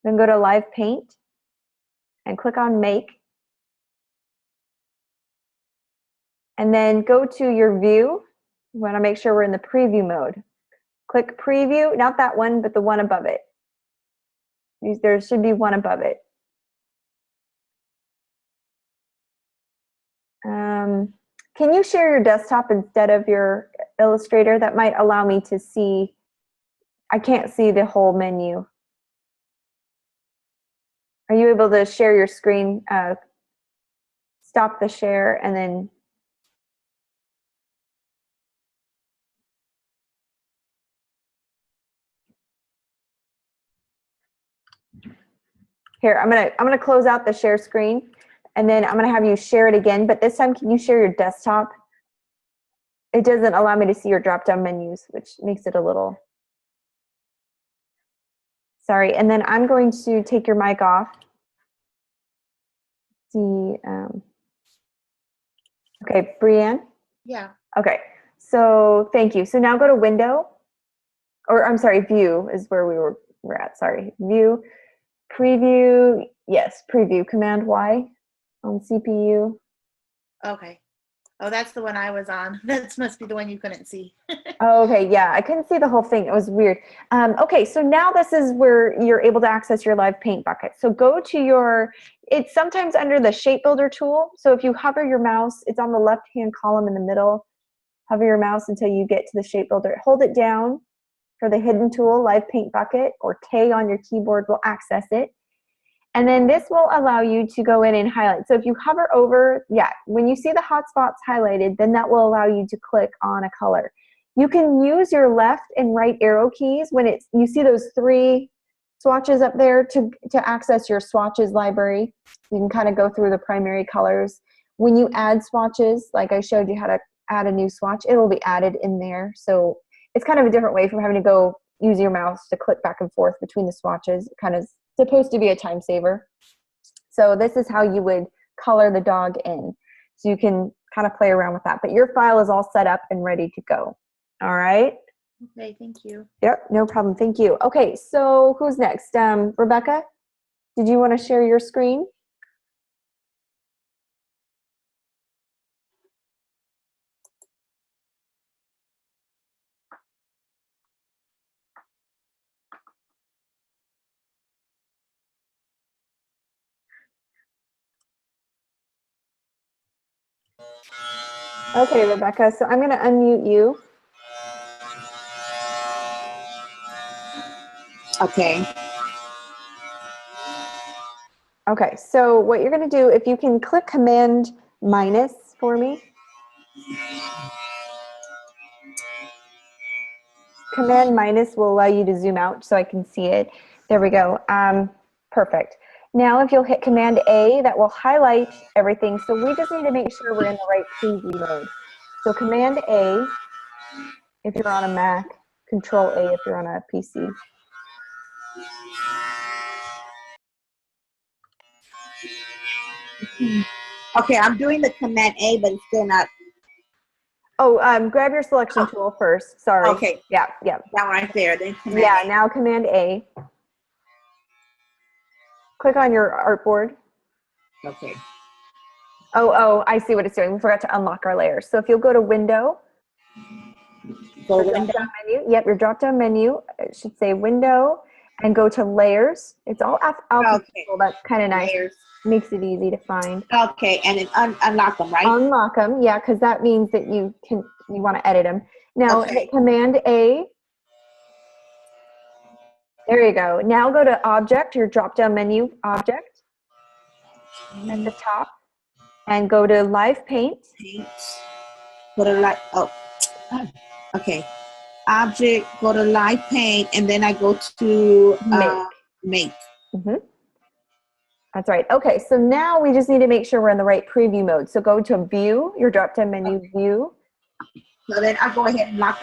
Then go to Live Paint and click on Make. And then go to your view. You want to make sure we're in the preview mode. Click Preview, not that one, but the one above it. There should be one above it. Can you share your desktop instead of your Illustrator? That might allow me to see. I can't see the whole menu. Are you able to share your screen? Stop the share and then. Here, I'm gonna close out the share screen, and then I'm gonna have you share it again. But this time, can you share your desktop? It doesn't allow me to see your drop-down menus, which makes it a little. Sorry. And then I'm going to take your mic off. See. Okay, Brianne. Yeah. Okay. So thank you. So now go to Window, or I'm sorry, View is where we're at. Sorry, View. Preview, yes, preview, Command Y on CPU. Okay. Oh, that's the one I was on. That must be the one you couldn't see. Oh, okay, yeah, I couldn't see the whole thing. It was weird. Okay, so now this is where you're able to access your live paint bucket. So go to it's sometimes under the shape builder tool. So if you hover your mouse, it's on the left-hand column in the middle. Hover your mouse until you get to the shape builder. Hold it down for the hidden tool, live paint bucket, or K on your keyboard will access it. And then this will allow you to go in and highlight. So if you hover over, when you see the hotspots highlighted, then that will allow you to click on a color. You can use your left and right arrow keys when you see those 3 swatches up there to access your swatches library. You can kind of go through the primary colors. When you add swatches, like I showed you how to add a new swatch, it will be added in there. So it's kind of a different way from having to go use your mouse to click back and forth between the swatches. It kind of supposed to be a time saver. So this is how you would color the dog in. So you can kind of play around with that. But your file is all set up and ready to go. All right. Okay, thank you. Yep, no problem. Thank you. Okay, so who's next? Rebecca, did you want to share your screen? Okay, Rebecca, so I'm going to unmute you. Okay. Okay, so what you're going to do, if you can click Command minus for me. Command minus will allow you to zoom out so I can see it. There we go. Perfect. Now if you'll hit Command A, that will highlight everything. So we just need to make sure we're in the right preview mode. So Command A if you're on a Mac, Control A if you're on a PC. Okay, I'm doing the Command A, but it's still not. Oh, grab your selection tool first. Sorry. Okay. Yeah, yeah. That right there. Then Command Yeah, A. now Command A. Click on your artboard. Okay. Oh, I see what it's doing. We forgot to unlock our layers. So if you'll go to Window, Go your window. drop-down menu. Yep, your drop-down menu. It should say Window, and go to Layers. It's all alphabetical. Okay. That's kind of nice. Layers. Makes it easy to find. Okay, and then unlock them, right? Unlock them, yeah, because that means that you want to edit them. Now Okay. hit Command A. There you go. Now go to Object, your drop-down menu, Object, at the top, and go to Live Paint. Paint. Go to light. Oh. Okay. Object. Go to Live Paint, and then I go to Make. Mm-hmm. That's right. Okay, so now we just need to make sure we're in the right preview mode. So go to View, your drop-down menu, View. So then I'll go ahead and lock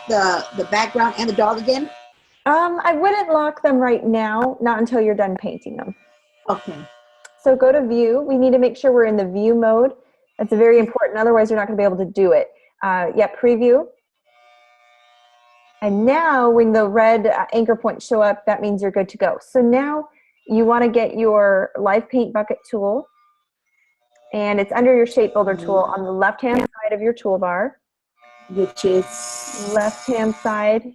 the background and the dog again. I wouldn't lock them right now, not until you're done painting them. Okay. So go to View. We need to make sure we're in the View mode. That's very important. Otherwise, you're not going to be able to do it. Preview. And now when the red anchor points show up, that means you're good to go. So now you want to get your Live Paint Bucket tool, and it's under your Shape Builder tool on the left-hand side of your toolbar. Which is Left-hand side,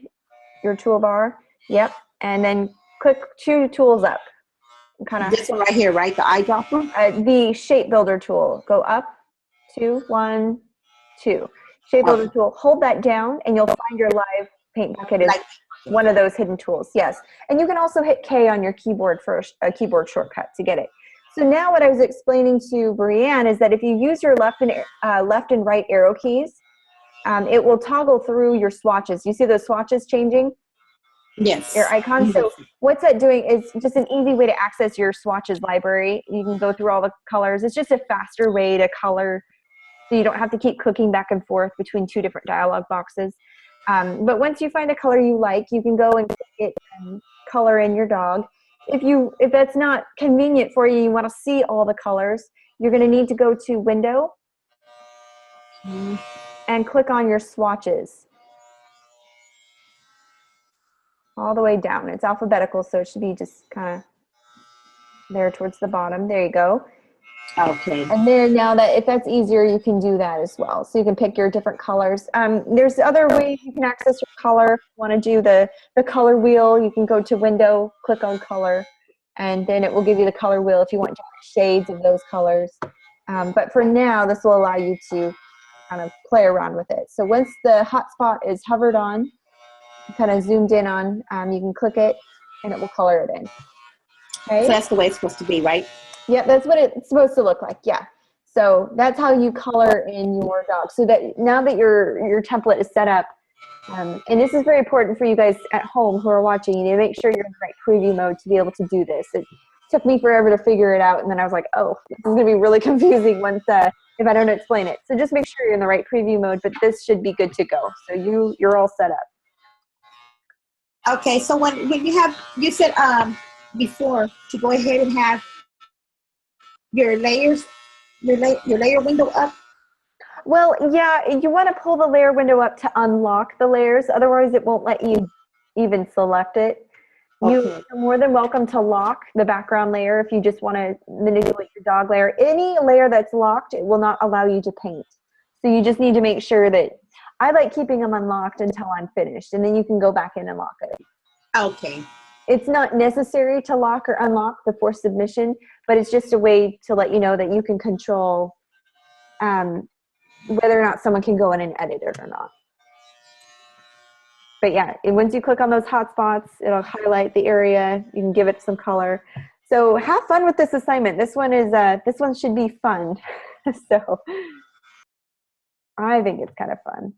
your toolbar. Yep. And then click two tools up. this one right here, right? The eyedropper? The Shape Builder tool. Go up, 2, 1, 2. Shape Builder tool. Hold that down, and you'll find your Live Paint Bucket is one of those hidden tools. Yes. And you can also hit K on your keyboard for a keyboard shortcut to get it. So now what I was explaining to Brianne is that if you use your left and right arrow keys, it will toggle through your swatches. You see those swatches changing? Yes. Your icons. So what's that doing is just an easy way to access your swatches library. You can go through all the colors. It's just a faster way to color, so you don't have to keep clicking back and forth between two different dialog boxes. But once you find a color you like, you can go and click it and color in your dog. If that's not convenient for you, you want to see all the colors, you're going to need to go to Window and click on your swatches. All the way down. It's alphabetical, so it should be just kind of there towards the bottom. There you go. Okay. And then now that if that's easier, you can do that as well. So you can pick your different colors. There's other ways you can access your color. If you want to do the color wheel, you can go to Window, click on Color, and then it will give you the color wheel if you want different shades of those colors. But for now, this will allow you to kind of play around with it. So once the hotspot is hovered on, kind of zoomed in on, you can click it and it will color it in. Okay. So that's the way it's supposed to be, right? Yeah, that's what it's supposed to look like. Yeah. So that's how you color in your dog. So that now that your template is set up, and this is very important for you guys at home who are watching, you need to make sure you're in the right preview mode to be able to do this. It took me forever to figure it out, and then I was like, oh, this is going to be really confusing once if I don't explain it. So just make sure you're in the right preview mode, but this should be good to go. So you're all set up. Okay, so when you said before to go ahead and have your layers, your layer window up. Well, yeah, you want to pull the layer window up to unlock the layers. Otherwise, it won't let you even select it. Okay. You're more than welcome to lock the background layer if you just want to manipulate your dog layer. Any layer that's locked, it will not allow you to paint. So you just need to make sure that I like keeping them unlocked until I'm finished, and then you can go back in and lock it. Okay. It's not necessary to lock or unlock before submission, but it's just a way to let you know that you can control whether or not someone can go in and edit it or not. But yeah, once you click on those hotspots, it'll highlight the area. You can give it some color. So have fun with this assignment. This one should be fun. So I think it's kind of fun.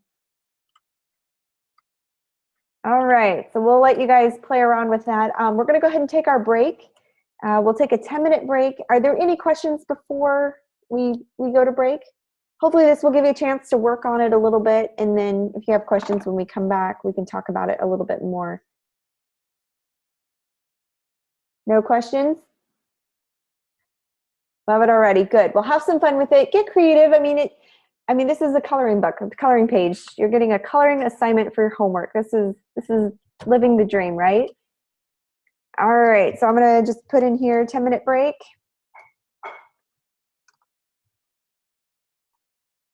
All right, so we'll let you guys play around with that. We're going to go ahead and take our break. We'll take a 10-minute break. Are there any questions before we go to break? Hopefully this will give you a chance to work on it a little bit, and then if you have questions when we come back, we can talk about it a little bit more. No questions? Love it already. Good. Well, have some fun with it. Get creative. I mean, this is a coloring book, a coloring page. You're getting a coloring assignment for your homework. This is living the dream, right? All right. So I'm going to just put in here 10-minute break.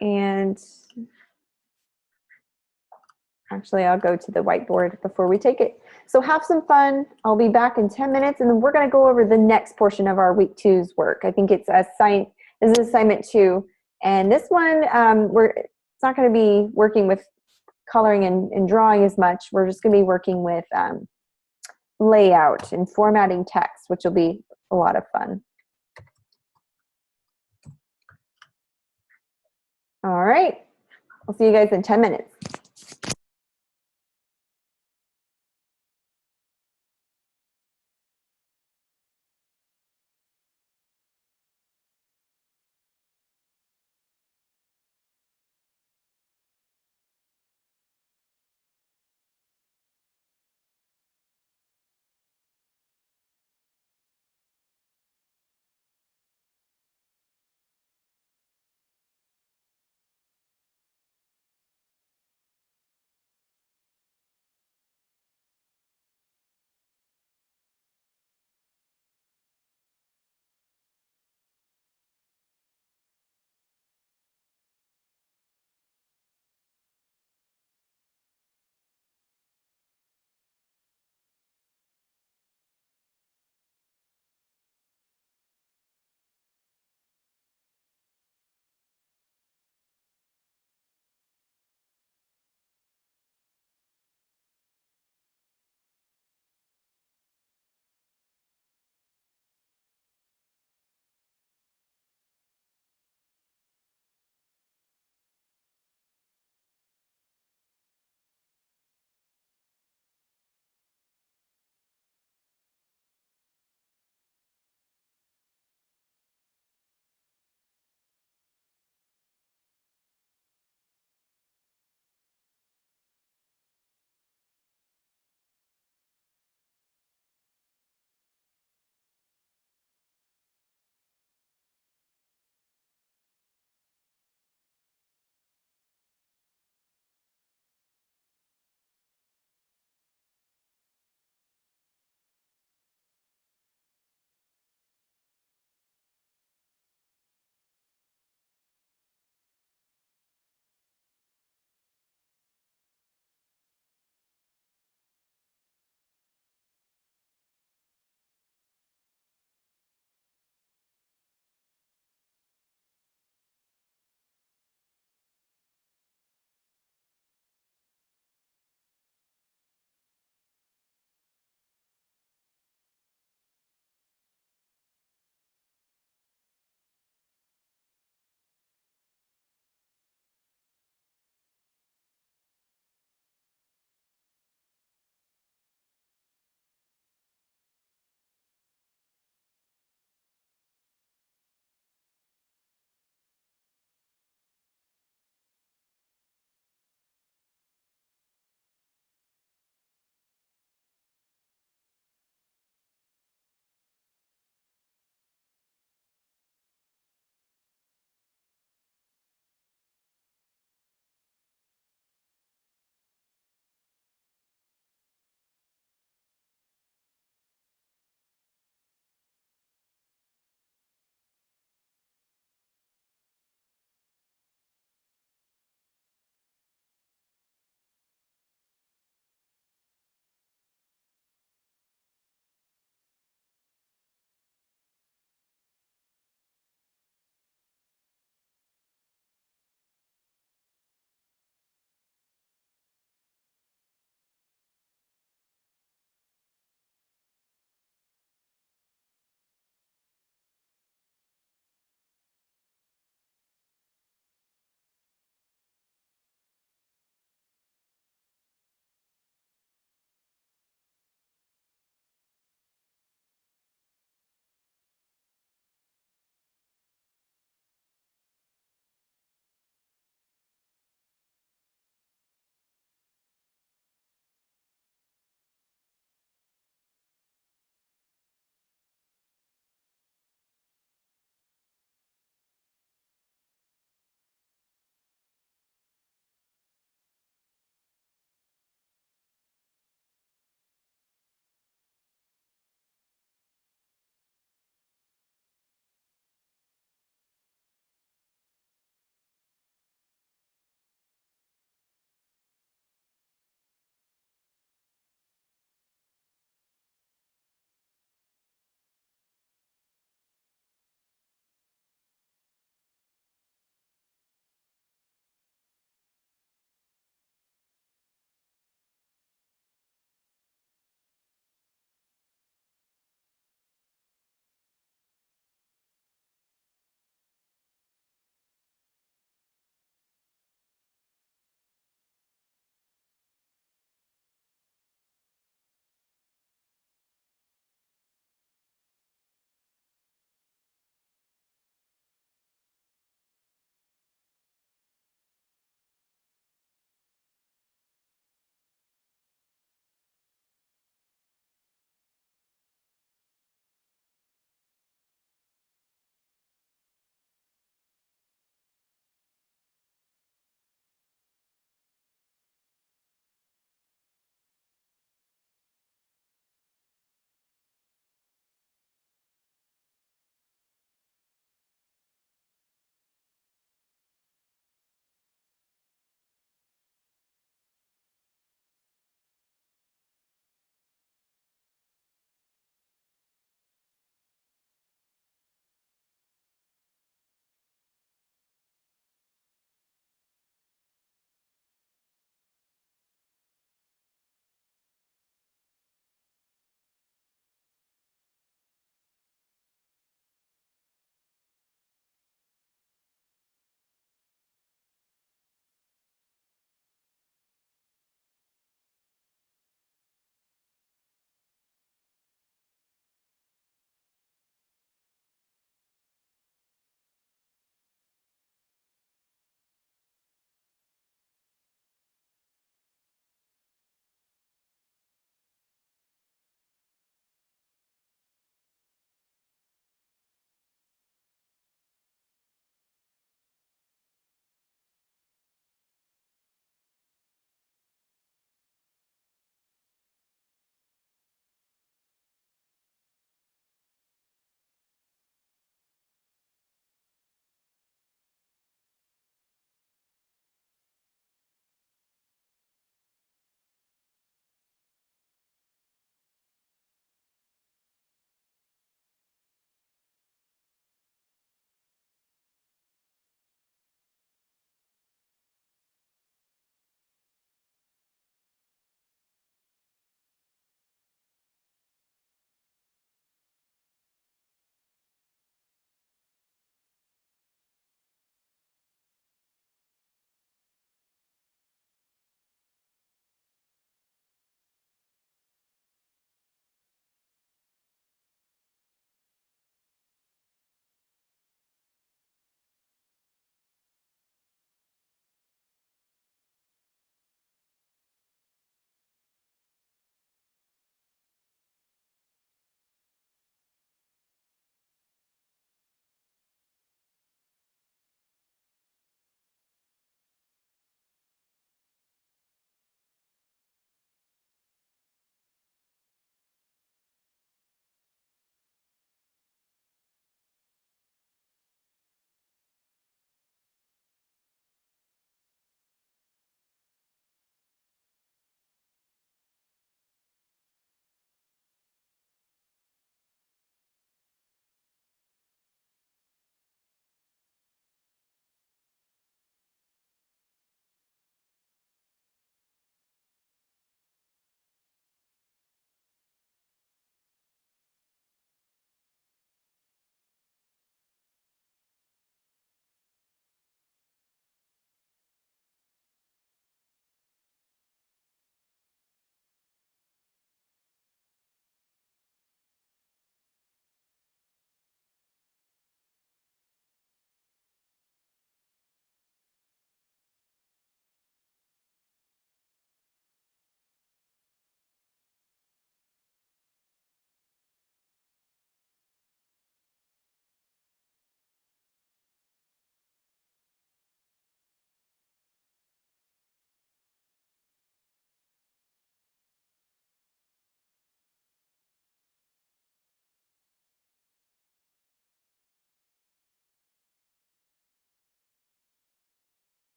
And actually, I'll go to the whiteboard before we take it. So have some fun. I'll be back in 10 minutes, and then we're going to go over the next portion of our week 2's work. I think it's this is assignment 2. And this one, it's not going to be working with coloring and drawing as much. We're just going to be working with layout and formatting text, which will be a lot of fun. All right. I'll see you guys in 10 minutes.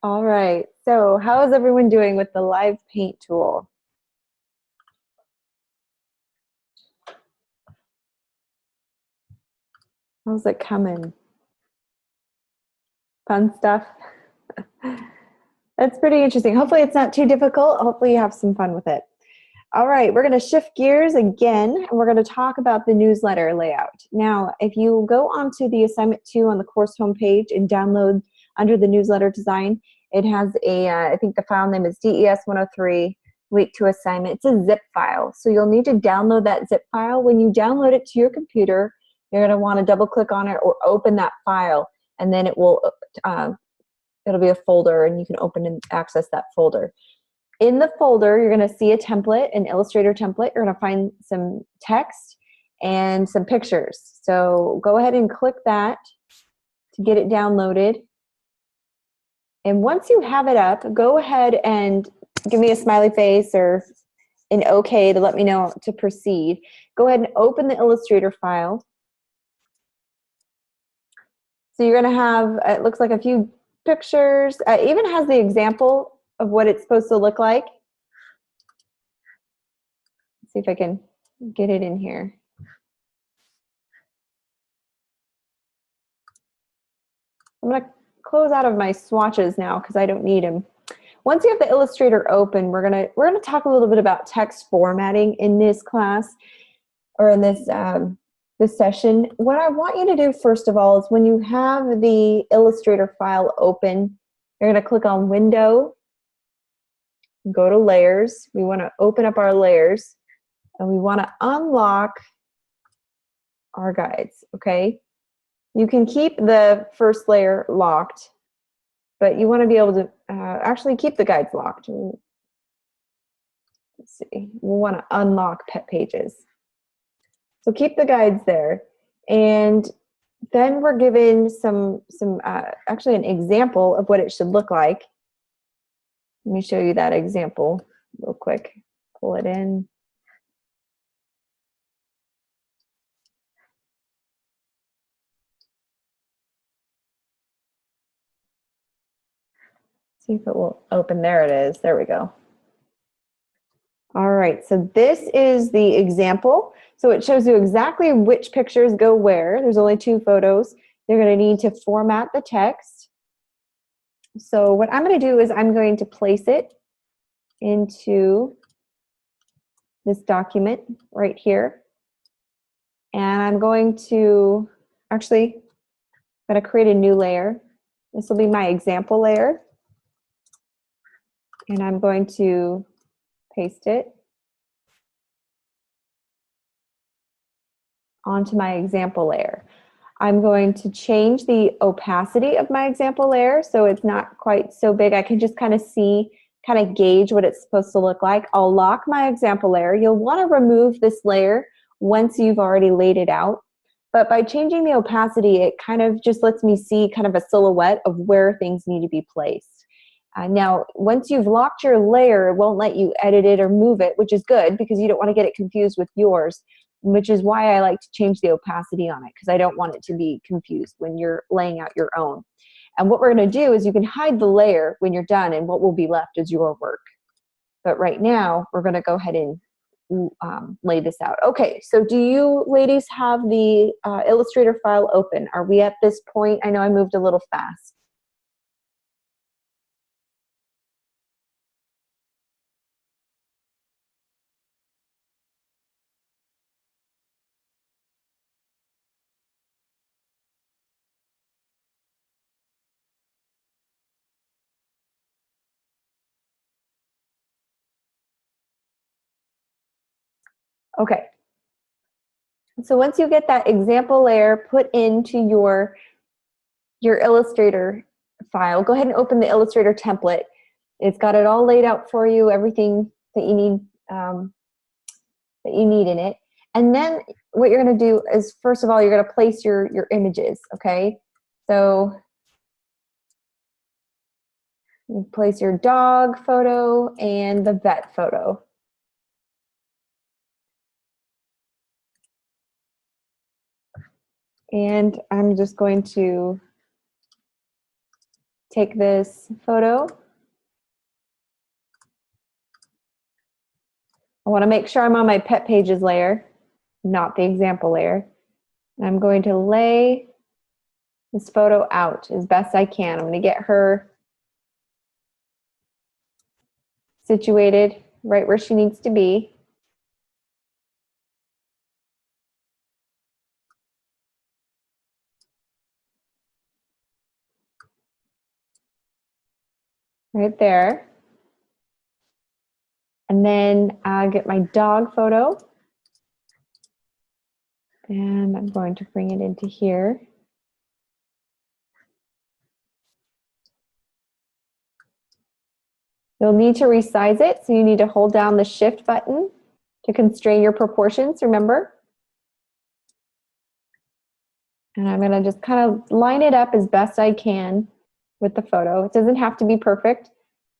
All right, so how is everyone doing with the live paint tool? How's it coming? Fun stuff? That's pretty interesting. Hopefully it's not too difficult. Hopefully you have some fun with it. All right, we're going to shift gears again, and we're going to talk about the newsletter layout. Now, if you go onto the assignment 2 on the course homepage and download under the newsletter design, it has a, I think the file name is DES 103, week 2 assignment. It's a zip file, so you'll need to download that zip file. When you download it to your computer, you're going to want to double click on it or open that file, and then it will, it'll be a folder, and you can open and access that folder. In the folder, you're going to see a template, an Illustrator template. You're going to find some text and some pictures. So go ahead and click that to get it downloaded. And once you have it up, go ahead and give me a smiley face or an OK to let me know to proceed. Go ahead and open the Illustrator file. So you're going to have, it looks like a few pictures. It even has the example of what it's supposed to look like. Let's see if I can get it in here. I'm going to close out of my swatches now because I don't need them. Once you have the Illustrator open, we're gonna talk a little bit about text formatting in this class or in this this session. What I want you to do first of all is when you have the Illustrator file open, you're going to click on Window, go to Layers. We want to open up our layers, and we want to unlock our guides. Okay. You can keep the first layer locked, but you want to be able to actually keep the guides locked. Let's see. We want to unlock Pet Pages. So keep the guides there. And then we're given actually an example of what it should look like. Let me show you that example real quick. Pull it in. See if it will open. There it is. There we go. All right, so this is the example. So it shows you exactly which pictures go where. There's only 2 photos. You're going to need to format the text. So what I'm going to do is I'm going to place it into this document right here. And I'm going to, actually, I'm going to create a new layer. This will be my example layer. And I'm going to paste it onto my example layer. I'm going to change the opacity of my example layer so it's not quite so big. I can just kind of see, kind of gauge what it's supposed to look like. I'll lock my example layer. You'll want to remove this layer once you've already laid it out. But by changing the opacity, it kind of just lets me see kind of a silhouette of where things need to be placed. Now, once you've locked your layer, it won't let you edit it or move it, which is good because you don't want to get it confused with yours, which is why I like to change the opacity on it because I don't want it to be confused when you're laying out your own. And what we're going to do is you can hide the layer when you're done, and what will be left is your work. But right now, we're going to go ahead and lay this out. Okay, so do you ladies have the Illustrator file open? Are we at this point? I know I moved a little fast. Okay. So once you get that example layer put into your Illustrator file, go ahead and open the Illustrator template. It's got it all laid out for you, everything that you need in it. And then what you're going to do is, first of all, you're going to place your images. Okay, so you place your dog photo and the vet photo. And I'm just going to take this photo. I want to make sure I'm on my pet pages layer, not the example layer. And I'm going to lay this photo out as best I can. I'm going to get her situated right where she needs to be. Right there. And then I get my dog photo. And I'm going to bring it into here. You'll need to resize it, so you need to hold down the Shift button to constrain your proportions, remember? And I'm gonna just kind of line it up as best I can with the photo. It doesn't have to be perfect,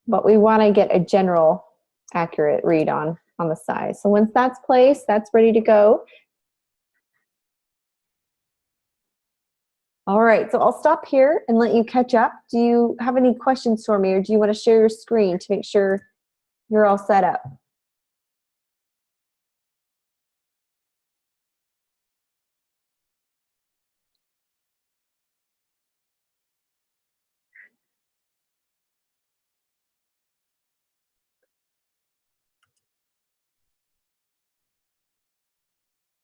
but we wanna get a general accurate read on the size. So once that's placed, that's ready to go. All right, so I'll stop here and let you catch up. Do you have any questions for me, or do you want to share your screen to make sure you're all set up?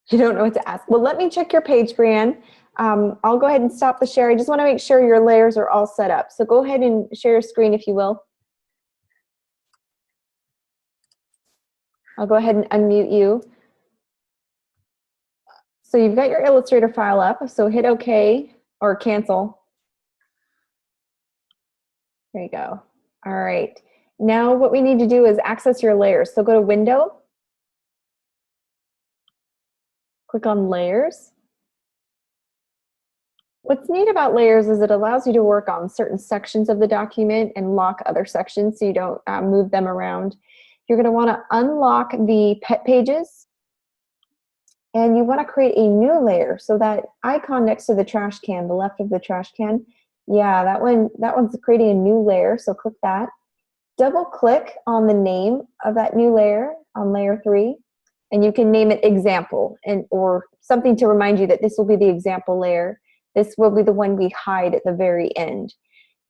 You don't know what to ask. Well, let me check your page, Brianne. I'll go ahead and stop the share. I just want to make sure your layers are all set up. So go ahead and share your screen if you will. I'll go ahead and unmute you. So you've got your Illustrator file up, so hit OK or cancel. There you go. All right. Now what we need to do is access your layers. So go to Window, click on Layers. What's neat about layers is it allows you to work on certain sections of the document and lock other sections so you don't move them around. You're going to want to unlock the pet pages, and you want to create a new layer. So that icon next to the trash can, the left of the trash can, yeah, that one's creating a new layer. So click that. Double click on the name of that new layer on layer 3, and you can name it example or something to remind you that this will be the example layer. This will be the one we hide at the very end.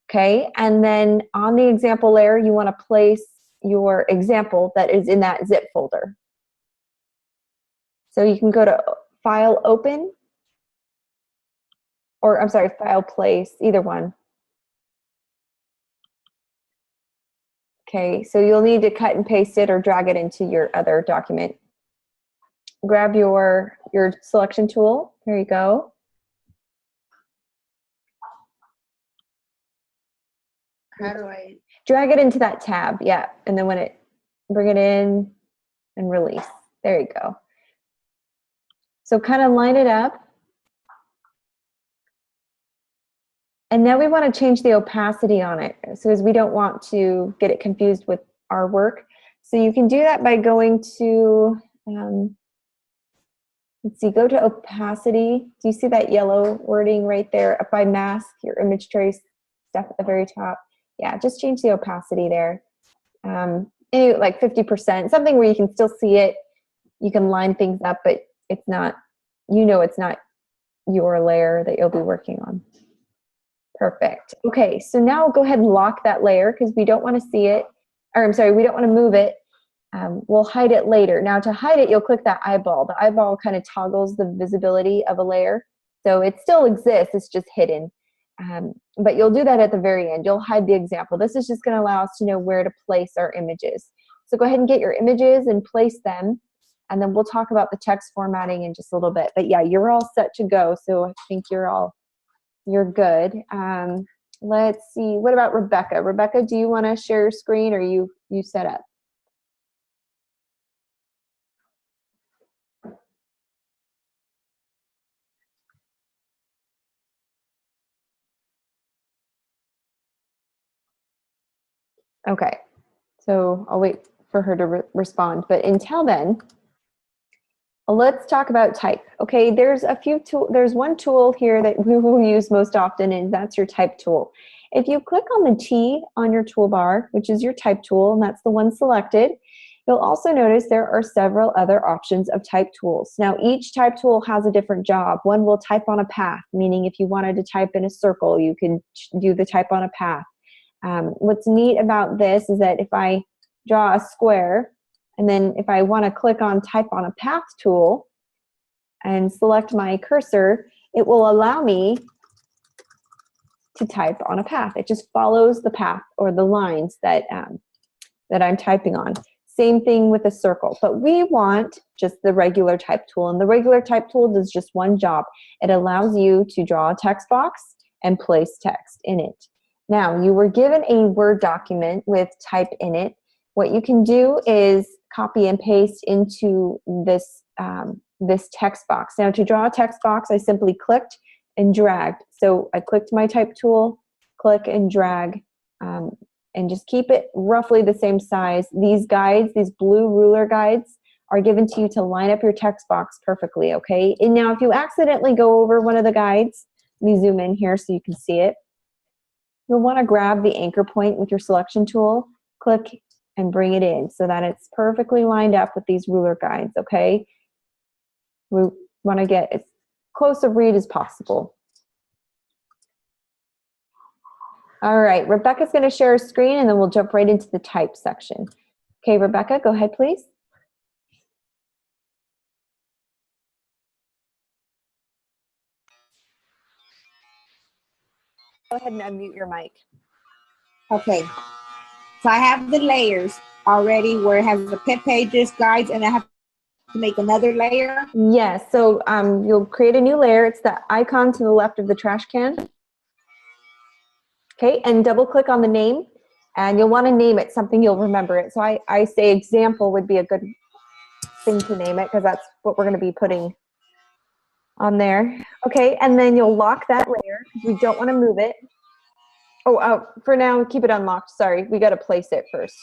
Okay, and then on the example layer, you want to place your example that is in that zip folder. So you can go to File Open, or I'm sorry, File Place, either one. Okay, so you'll need to cut and paste it or drag it into your other document. Grab your selection tool. There you go. How do I? Drag it into that tab, yeah. And then bring it in and release. There you go. So kind of line it up. And now we want to change the opacity on it, so as we don't want to get it confused with our work. So you can do that by going to, let's see, go to opacity. Do you see that yellow wording right there? Up by mask, your image trace stuff at the very top. Yeah, just change the opacity there. Maybe like 50%, something where you can still see it. You can line things up, but it's not, it's not your layer that you'll be working on. Perfect. Okay, so now go ahead and lock that layer because we don't want to see it, or I'm sorry, we don't want to move it. We'll hide it later. Now to hide it, you'll click that eyeball. The eyeball kind of toggles the visibility of a layer. So it still exists, it's just hidden. But you'll do that at the very end. You'll hide the example. This is just going to allow us to know where to place our images. So go ahead and get your images and place them. And then we'll talk about the text formatting in just a little bit. But yeah, you're all set to go. So I think you're good. Let's see. What about Rebecca? Rebecca, do you want to share your screen, or you set up? Okay. So I'll wait for her to respond. But until then, Let's talk about type. Okay, there's one tool here that we will use most often, and that's your type tool. If you click on the T on your toolbar, which is your type tool, and that's the one selected, you'll also notice there are several other options of type tools. Now, each type tool has a different job. One will type on a path, meaning if you wanted to type in a circle, you can do the type on a path. What's neat about this is that if I draw a square, and then if I want to click on type on a path tool and select my cursor, it will allow me to type on a path. It just follows the path or the lines that I'm typing on. Same thing with a circle, but we want just the regular type tool, and the regular type tool does just one job. It allows you to draw a text box and place text in it. Now, you were given a Word document with type in it. What you can do is copy and paste into this, this text box. Now, to draw a text box, I simply clicked and dragged. So I clicked my type tool, click and drag, and just keep it roughly the same size. These guides, these blue ruler guides, are given to you to line up your text box perfectly, okay? And now if you accidentally go over one of the guides, let me zoom in here so you can see it. You'll want to grab the anchor point with your selection tool, click and bring it in so that it's perfectly lined up with these ruler guides, okay? We want to get as close a read as possible. All right, Rebecca's going to share her screen, and then we'll jump right into the type section. Okay, Rebecca, go ahead, please. Go ahead and unmute your mic. Okay. So I have the layers already where it has the pet pages, guides, and I have to make another layer. Yes, so you'll create a new layer. It's the icon to the left of the trash can. Okay, and double click on the name, and you'll want to name it something you'll remember it. So I say example would be a good thing to name it because that's what we're going to be putting on there. Okay, and then you'll lock that layer because we don't want to move it. Oh, for now, keep it unlocked. Sorry, we got to place it first.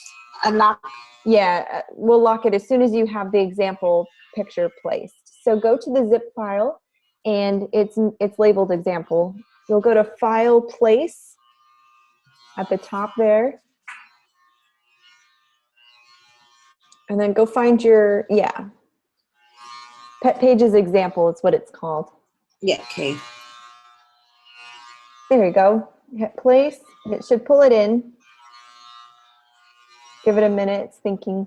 Unlock. Yeah, we'll lock it as soon as you have the example picture placed. So go to the zip file, and it's labeled example. You'll go to File, Place at the top there, and then go find your Pet Pages example. It's what it's called. Yeah. Okay. There you go. Hit place. It should pull it in. Give it a minute. It's thinking.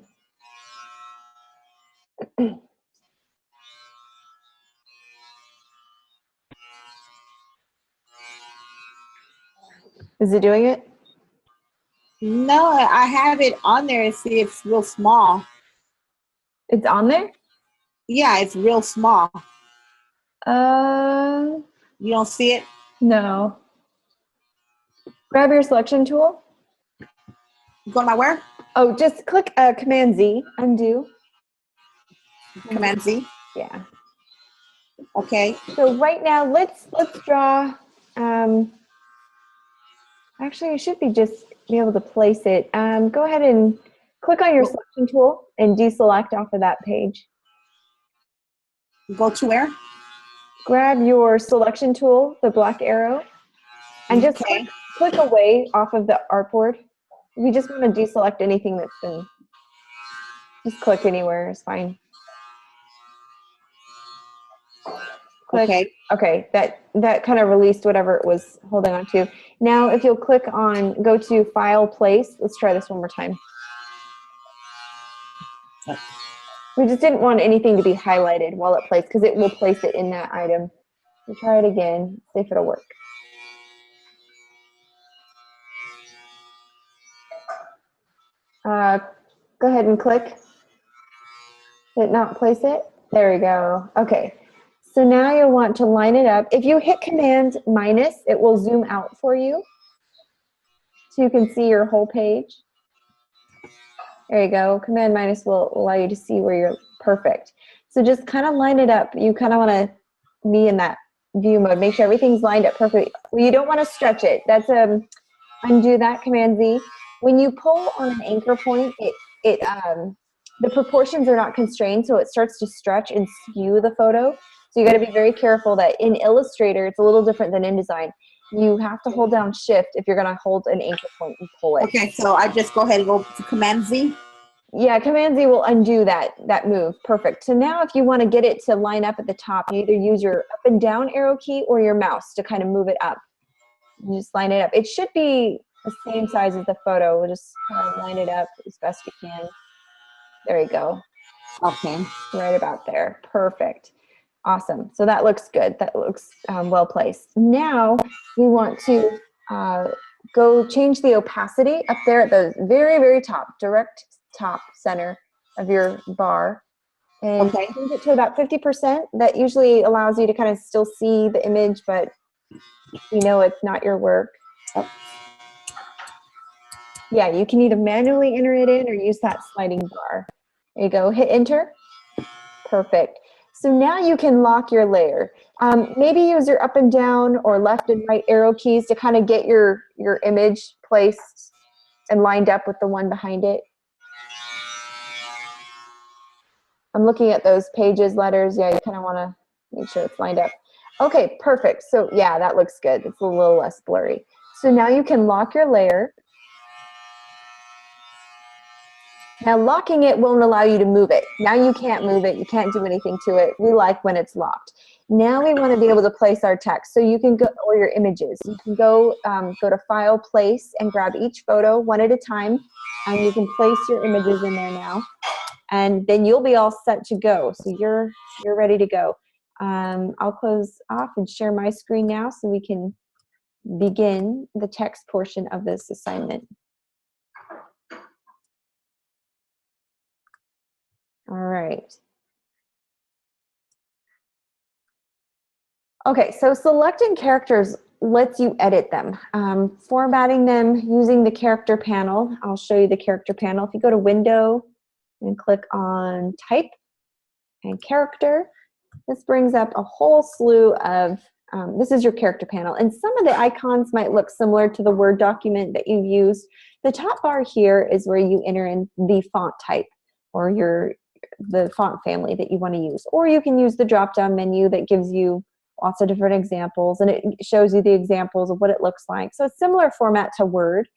Is it doing it? No, I have it on there and see it's real small. It's on there? Yeah, it's real small. You don't see it? No. Grab your selection tool. Go to my where? Oh, just click Command Z, undo. Command Z. Yeah. Okay. So right now, let's draw. Actually, you should just be able to place it. Go ahead and click on your selection tool and deselect off of that page. Go to where? Grab your selection tool, the black arrow, and just click away off of the artboard. We just want to deselect anything that's been, just click anywhere is fine. Click. Okay. Okay, that kind of released whatever it was holding on to. Now, if you'll click on, go to File, Place. Let's try this one more time. We just didn't want anything to be highlighted while it placed because it will place it in that item. We'll try it again, see if it'll work. Go ahead and click. Did it not place it? There we go. Okay. So now you'll want to line it up. If you hit Command minus, it will zoom out for you so you can see your whole page. There you go. Command minus will allow you to see where you're perfect. So just kind of line it up. You kind of want to be in that view mode. Make sure everything's lined up perfectly. Well, you don't want to stretch it. That's undo that, Command Z. When you pull on an anchor point, the proportions are not constrained, so it starts to stretch and skew the photo. So you got to be very careful that in Illustrator, it's a little different than InDesign. You have to hold down Shift if you're going to hold an anchor point and pull it. Okay, so I just go ahead and go to Command Z. Yeah, Command Z will undo that move. Perfect. So now if you want to get it to line up at the top, you either use your up and down arrow key or your mouse to kind of move it up. You just line it up. It should be the same size as the photo. We'll just kind of line it up as best you can. There you go. Okay. Right about there. Perfect. Awesome. So that looks good. That looks well placed. Now we want to go change the opacity up there at the very, very top, direct top center of your bar. And Okay. change it to about 50%. That usually allows you to kind of still see the image, but you know it's not your work. Oh. Yeah, you can either manually enter it in or use that sliding bar. There you go. Hit enter. Perfect. So now you can lock your layer. Maybe use your up and down or left and right arrow keys to kind of get your image placed and lined up with the one behind it. I'm looking at those pages, letters. Yeah, you kind of want to make sure it's lined up. Okay, perfect. So yeah, that looks good. It's a little less blurry. So now you can lock your layer. Now locking it won't allow you to move it. Now you can't move it. You can't do anything to it. We like when it's locked. Now we want to be able to place our text. So you can go, or your images. You can go to File, Place, and grab each photo one at a time. And you can place your images in there now. And then you'll be all set to go. So you're ready to go. I'll close off and share my screen now so we can begin the text portion of this assignment. All right. Okay, so selecting characters lets you edit them. Formatting them using the character panel. I'll show you the character panel. If you go to Window and click on Type and Character, this brings up a whole slew of, this is your character panel. And some of the icons might look similar to the Word document that you've used. The top bar here is where you enter in the font type or the font family that you want to use. Or you can use the drop-down menu that gives you lots of different examples, and it shows you the examples of what it looks like. So a similar format to Word.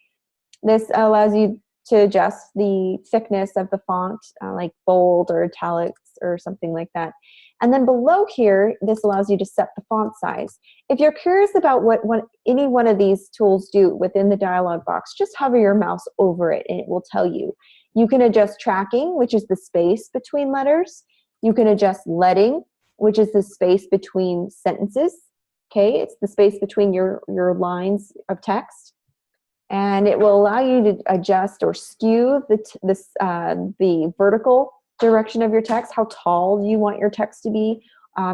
This allows you to adjust the thickness of the font, like bold or italics or something like that. And then below here, this allows you to set the font size. If you're curious about what any one of these tools do within the dialog box, just hover your mouse over it and it will tell you. You can adjust tracking, which is the space between letters. You can adjust leading, which is the space between sentences. Okay, it's the space between your lines of text. And it will allow you to adjust or skew the vertical direction of your text, how tall you want your text to be.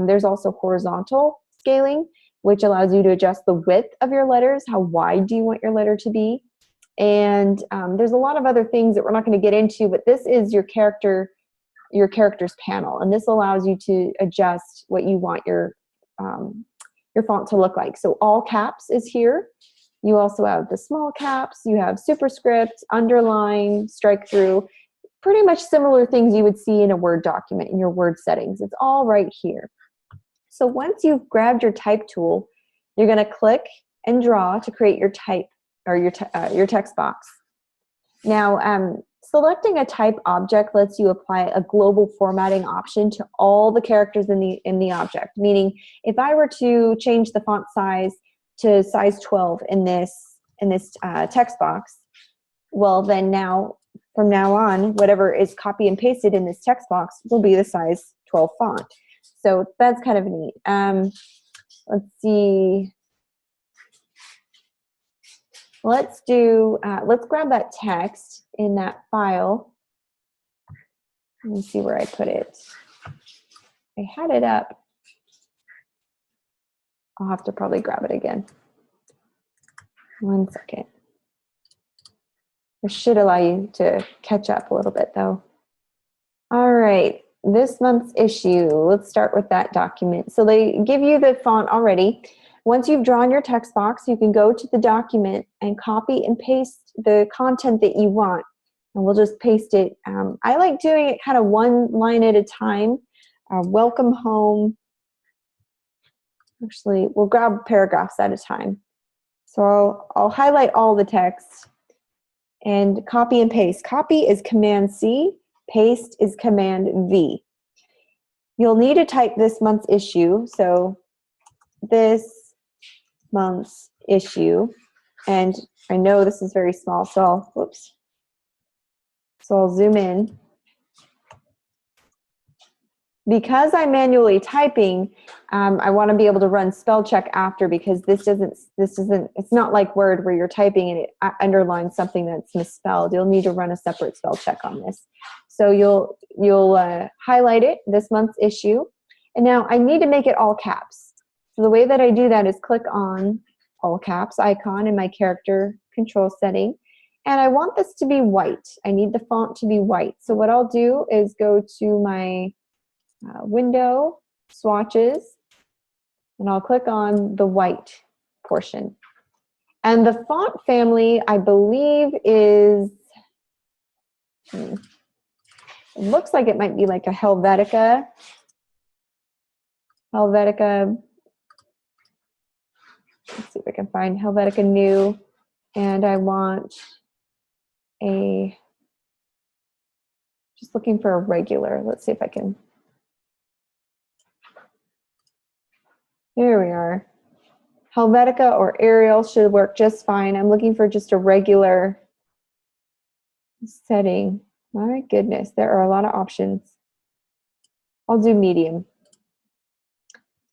There's also horizontal scaling, which allows you to adjust the width of your letters, how wide do you want your letter to be. And there's a lot of other things that we're not going to get into, but this is your character's panel, and this allows you to adjust what you want your font to look like. So all caps is here. You also have the small caps, you have superscript, underline, strike through, pretty much similar things you would see in a Word document in your Word settings. It's all right here. So once you've grabbed your type tool, you're going to click and draw to create your type or your text box. Now, selecting a type object lets you apply a global formatting option to all the characters in the object. Meaning, if I were to change the font size to size 12 in this text box, well, then from now on, whatever is copy and pasted in this text box will be the size 12 font. So that's kind of neat. Let's see. Let's grab that text in that file. Let me see where I put it. I had it up. I'll have to probably grab it again. 1 second. This should allow you to catch up a little bit though. All right, this month's issue. Let's start with that document. So they give you the font already. Once you've drawn your text box, you can go to the document and copy and paste the content that you want And we'll just paste it. I like doing it kind of one line at a time. Welcome home. Actually, we'll grab paragraphs at a time. So I'll highlight all the text and copy and paste. Copy is Command C, paste is Command V. You'll need to type this month's issue. So this month's issue, and I know this is very small, so I'll zoom in. Because I'm manually typing, I want to be able to run spell check after, because it's not like Word where you're typing and it underlines something that's misspelled. You'll need to run a separate spell check on this. So you'll highlight it, this month's issue, and now I need to make it all caps. So the way that I do that is click on all caps icon in my character control setting, and I want this to be white. I need the font to be white. So what I'll do is go to my window swatches, and I'll click on the white portion. And the font family, I believe, is, it looks like it might be like a Helvetica. Helvetica, let's see if I can find Helvetica New, and I want just looking for a regular. Let's see if I can. There we are. Helvetica or Arial should work just fine. I'm looking for just a regular setting. My goodness, there are a lot of options. I'll do medium.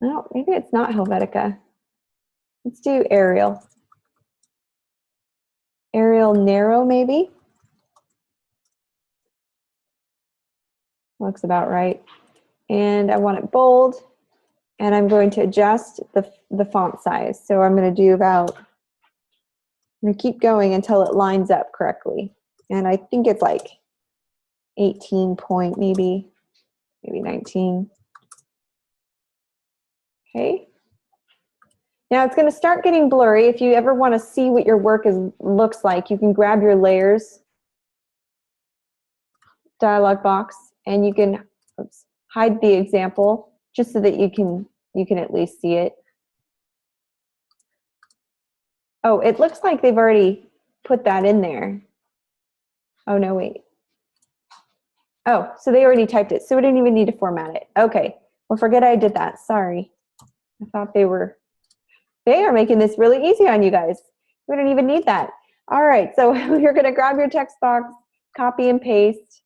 Oh, maybe it's not Helvetica. Let's do Arial. Arial Narrow, maybe? Looks about right. And I want it bold. And I'm going to adjust the font size. So I'm going to do about, I'm going to keep going until it lines up correctly. And I think it's like 18 point, maybe 19. Okay. Now it's going to start getting blurry. If you ever want to see what your work looks like, you can grab your layers dialog box, and you can hide the example just so that you can at least see it. Oh, it looks like they've already put that in there. Oh, no, wait. Oh, so they already typed it, so we didn't even need to format it. Okay, well, forget I did that. Sorry. I thought they are making this really easy on you guys. We don't even need that. All right, so you're going to grab your text box, copy and paste.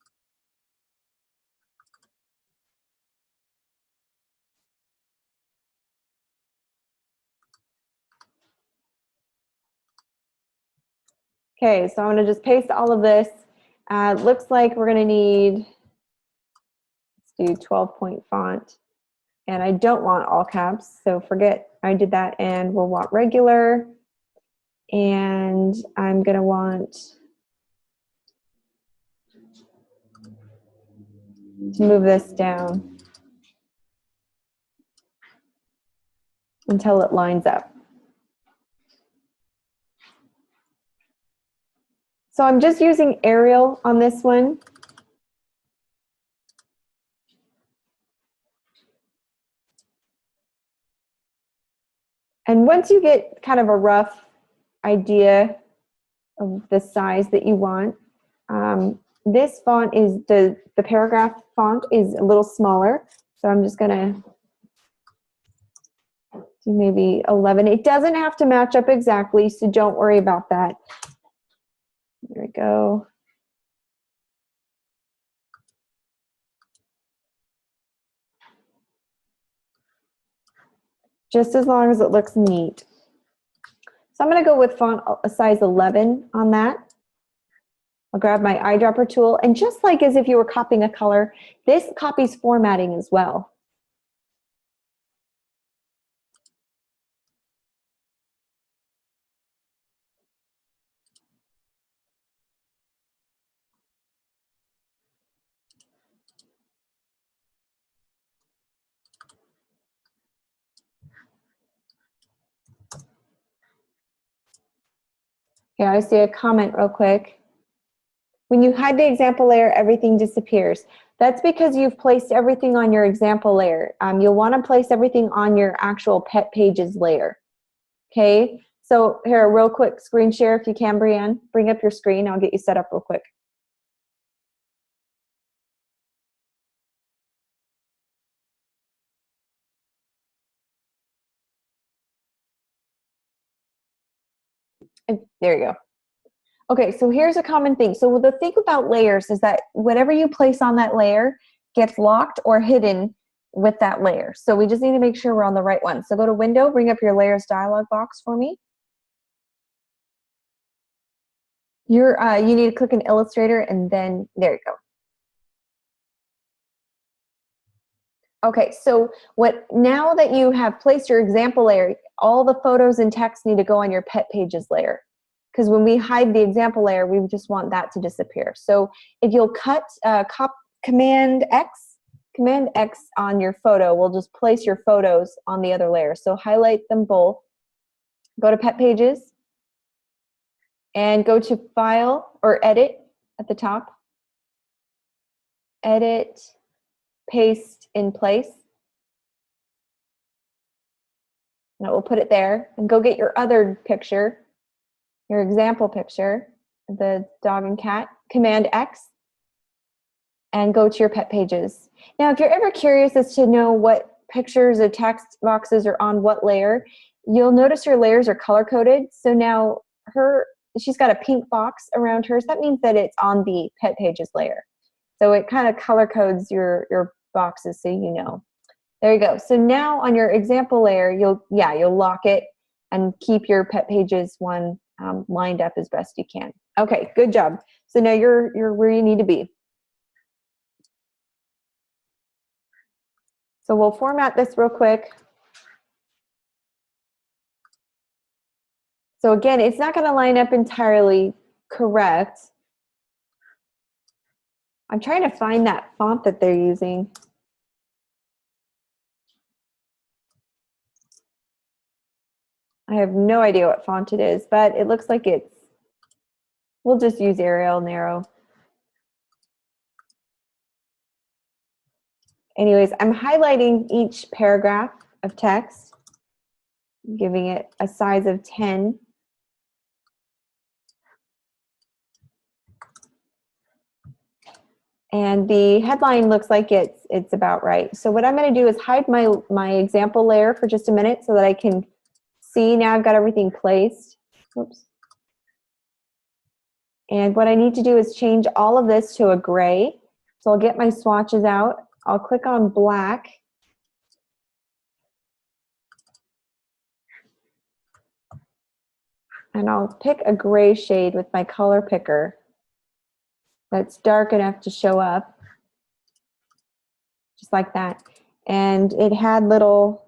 Okay, so I'm going to just paste all of this. Looks like we're going to need, let's do 12-point font. And I don't want all caps, so forget I did that. And we'll want regular. And I'm going to want to move this down until it lines up. So I'm just using Arial on this one. And once you get kind of a rough idea of the size that you want, this font is, the paragraph font is a little smaller. So I'm just gonna do maybe 11. It doesn't have to match up exactly, so don't worry about that. There we go. Just as long as it looks neat. So I'm going to go with font size 11 on that. I'll grab my eyedropper tool, and just like as if you were copying a color, this copies formatting as well. Okay, I see a comment real quick. When you hide the example layer, everything disappears. That's because you've placed everything on your example layer. You'll want to place everything on your actual pet pages layer. Okay, so here, a real quick screen share if you can, Brianne. Bring up your screen. I'll get you set up real quick. And there you go. Okay, so here's a common thing. So the thing about layers is that whatever you place on that layer gets locked or hidden with that layer. So we just need to make sure we're on the right one. So go to Window, bring up your Layers dialog box for me. You need to click an Illustrator and then, there you go. Okay, so now that you have placed your example layer, all the photos and text need to go on your pet pages layer. Because when we hide the example layer, we just want that to disappear. So if you'll cut Command X on your photo, will just place your photos on the other layer. So highlight them both, go to pet pages, and go to File or Edit at the top. Edit, paste in place. And it will put it there. And go get your other picture, your example picture, the dog and cat, Command X, and go to your pet pages. Now, if you're ever curious as to know what pictures or text boxes are on what layer, you'll notice your layers are color-coded. So now she's got a pink box around hers. That means that it's on the pet pages layer. So it kind of color codes your boxes so you know. There you go. So now on your example layer, you'll lock it and keep your pet pages one lined up as best you can. Okay, good job. So now you're where you need to be. So we'll format this real quick. So again, it's not going to line up entirely correct. I'm trying to find that font that they're using. I have no idea what font it is, but it looks like we'll just use Arial Narrow. Anyways, I'm highlighting each paragraph of text, giving it a size of 10. And the headline looks like it's about right. So what I'm going to do is hide my example layer for just a minute so that I can see. Now I've got everything placed. Oops. And what I need to do is change all of this to a gray. So I'll get my swatches out. I'll click on black. And I'll pick a gray shade with my color picker that's dark enough to show up. Just like that. And it had little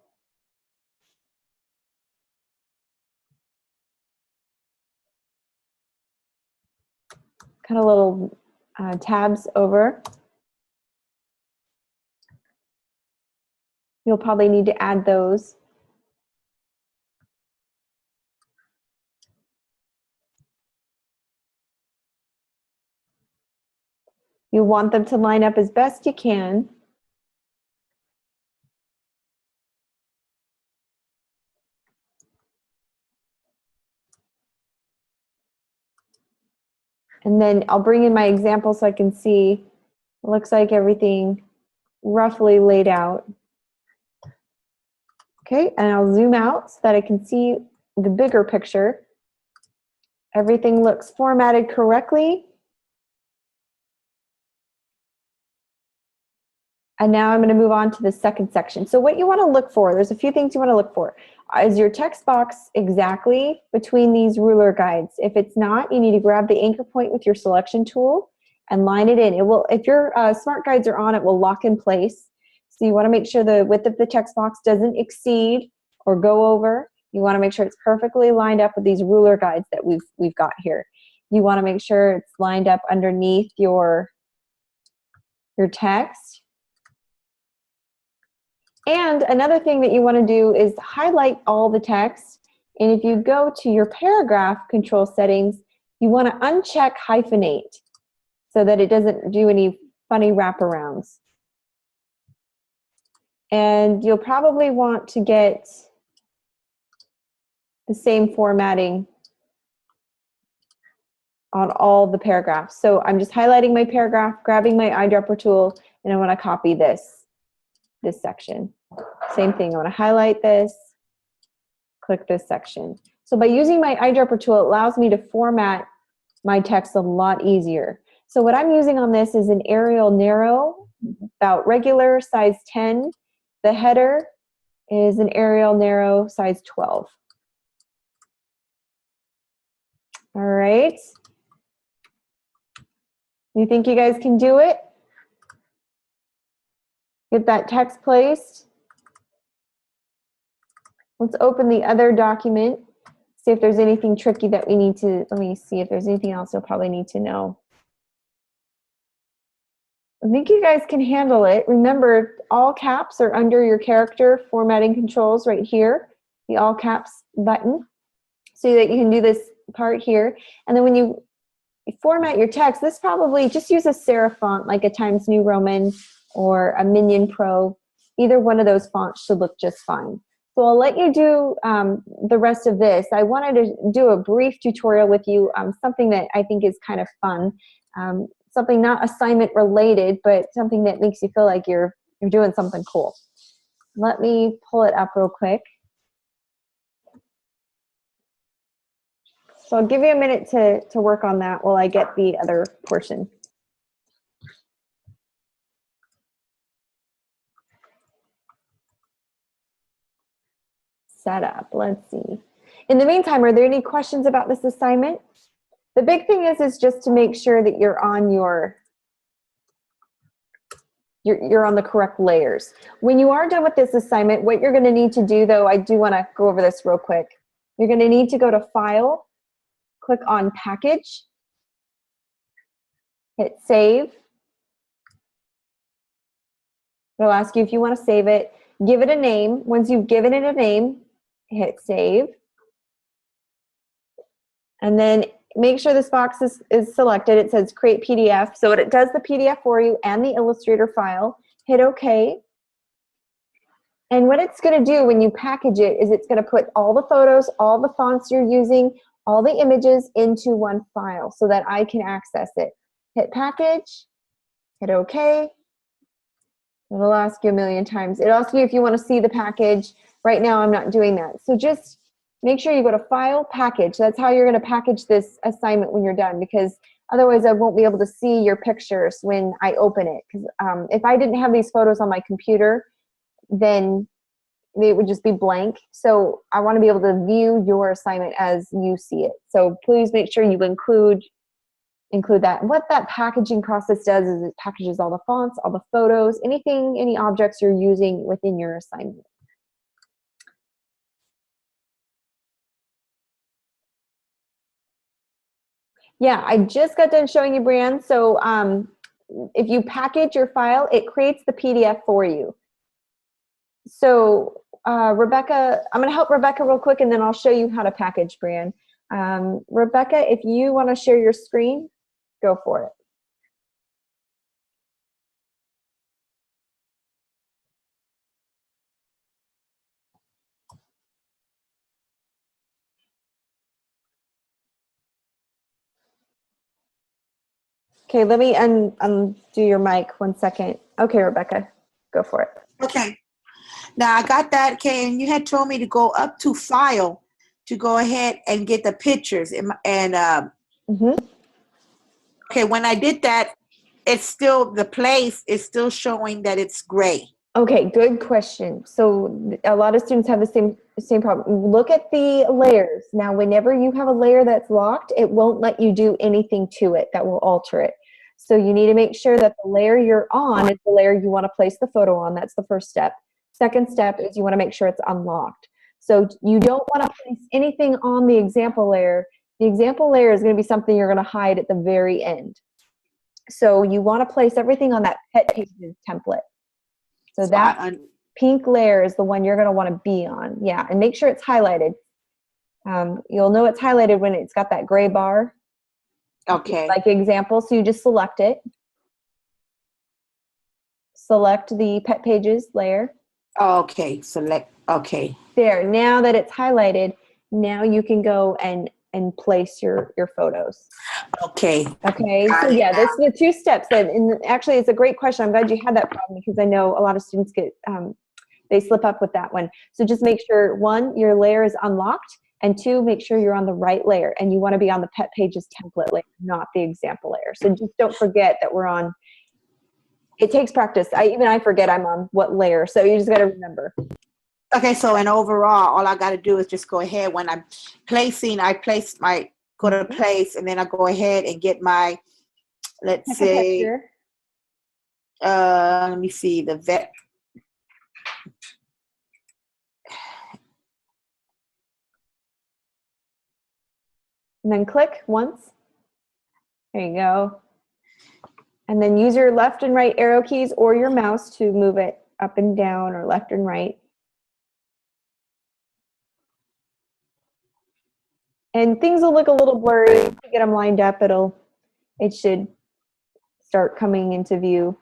tabs over. You'll probably need to add those. You want them to line up as best you can. And then I'll bring in my example so I can see. It looks like everything roughly laid out. Okay, and I'll zoom out so that I can see the bigger picture. Everything looks formatted correctly. And now I'm going to move on to the second section. So what you want to look for, there's a few things you want to look for. Is your text box exactly between these ruler guides? If it's not, you need to grab the anchor point with your selection tool and line it in. It will, if your smart guides are on, it will lock in place. So you want to make sure the width of the text box doesn't exceed or go over. You want to make sure it's perfectly lined up with these ruler guides that we've got here. You want to make sure it's lined up underneath your text. And another thing that you want to do is highlight all the text. And if you go to your paragraph control settings, you want to uncheck hyphenate. so that it doesn't do any funny wraparounds. And you'll probably want to get the same formatting on all the paragraphs. So I'm just highlighting my paragraph, grabbing my eyedropper tool, and I want to copy this section. Same thing, I want to highlight this, click this section. So by using my eyedropper tool, it allows me to format my text a lot easier. So what I'm using on this is an Arial Narrow, about regular, size 10. The header is an Arial Narrow, size 12. All right. You think you guys can do it? Get that text placed. Let's open the other document, see if there's anything tricky that we need to, let me see if there's anything else you'll probably need to know. I think you guys can handle it. Remember, all caps are under your character formatting controls right here, the all caps button, so that you can do this part here. And then when you format your text, this probably just use a serif font like a Times New Roman or a Minion Pro. Either one of those fonts should look just fine. So I'll let you do the rest of this. I wanted to do a brief tutorial with you, something that I think is kind of fun, something not assignment related, but something that makes you feel like you're doing something cool. Let me pull it up real quick. So I'll give you a minute to work on that while I get the other portion. Set up, let's see. In the meantime, are there any questions about this assignment? The big thing is just to make sure that you're on you're on the correct layers. When you are done with this assignment, what you're going to need to do, though, I do want to go over this real quick. You're going to need to go to File, click on Package, hit Save. It'll ask you if you want to save it. Give it a name. Once you've given it a name, hit Save. And then make sure this box is selected. It says Create PDF. So it does the PDF for you and the Illustrator file. Hit OK. And what it's going to do when you package it is it's going to put all the photos, all the fonts you're using, all the images into one file so that I can access it. Hit Package. Hit OK. It'll ask you a million times. It'll ask you if you want to see the package. Right now, I'm not doing that. So just make sure you go to File, Package. That's how you're going to package this assignment when you're done, because otherwise I won't be able to see your pictures when I open it. Because if I didn't have these photos on my computer, then it would just be blank. So I want to be able to view your assignment as you see it. So please make sure you include that. And what that packaging process does is it packages all the fonts, all the photos, any objects you're using within your assignment. Yeah, I just got done showing you, Brianne. So if you package your file, it creates the PDF for you. So Rebecca, I'm going to help Rebecca real quick, and then I'll show you how to package, Brianne. Rebecca, if you want to share your screen, go for it. Okay, let me undo your mic 1 second. Okay, Rebecca, go for it. Okay. Now I got that, okay, and you had told me to go up to File to go ahead and get the pictures. Okay, when I did that, it's still, the place is still showing that it's gray. Okay, good question. So a lot of students have the same problem. Look at the layers. Now, whenever you have a layer that's locked, it won't let you do anything to it that will alter it. So you need to make sure that the layer you're on is the layer you want to place the photo on. That's the first step. Second step is you want to make sure it's unlocked. So you don't want to place anything on the example layer. The example layer is going to be something you're going to hide at the very end. So you want to place everything on that Pet Pages template. So that pink layer is the one you're going to want to be on. Yeah, and make sure it's highlighted. You'll know it's highlighted when it's got that gray bar. Okay. Like example, so you just select it. Select the pet pages layer. Okay. Select. Okay. There, now that it's highlighted, now you can go and place your photos. Okay. Okay, so Got it yeah, now. this is the 2 steps. And actually, it's a great question. I'm glad you had that problem because I know a lot of students get, they slip up with that one. So just make sure, 1, your layer is unlocked, and 2, make sure you're on the right layer. And you want to be on the Pet Pages template layer, not the example layer. So just don't forget that we're on, it takes practice. I forget I'm on what layer. So you just got to remember. Okay, so and overall, all I got to do is just go ahead when I'm placing. I place my go to place, and then I go ahead and get my, let's Pick a say, picture. let me see the vet. And then click once. There you go. And then use your left and right arrow keys or your mouse to move it up and down or left and right. And things will look a little blurry. If you get them lined up, it should start coming into view.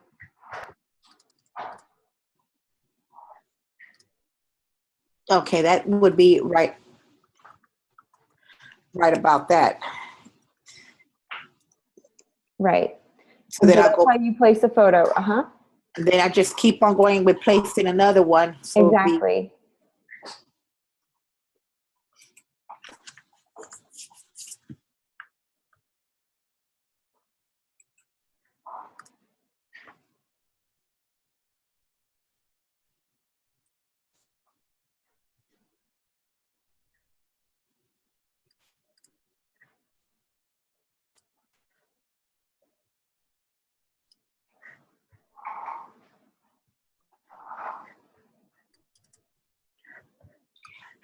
Okay, that would be right about that. Right. So then I'll that's go. how you place a photo. Then I just keep on going with placing another one. So Exactly.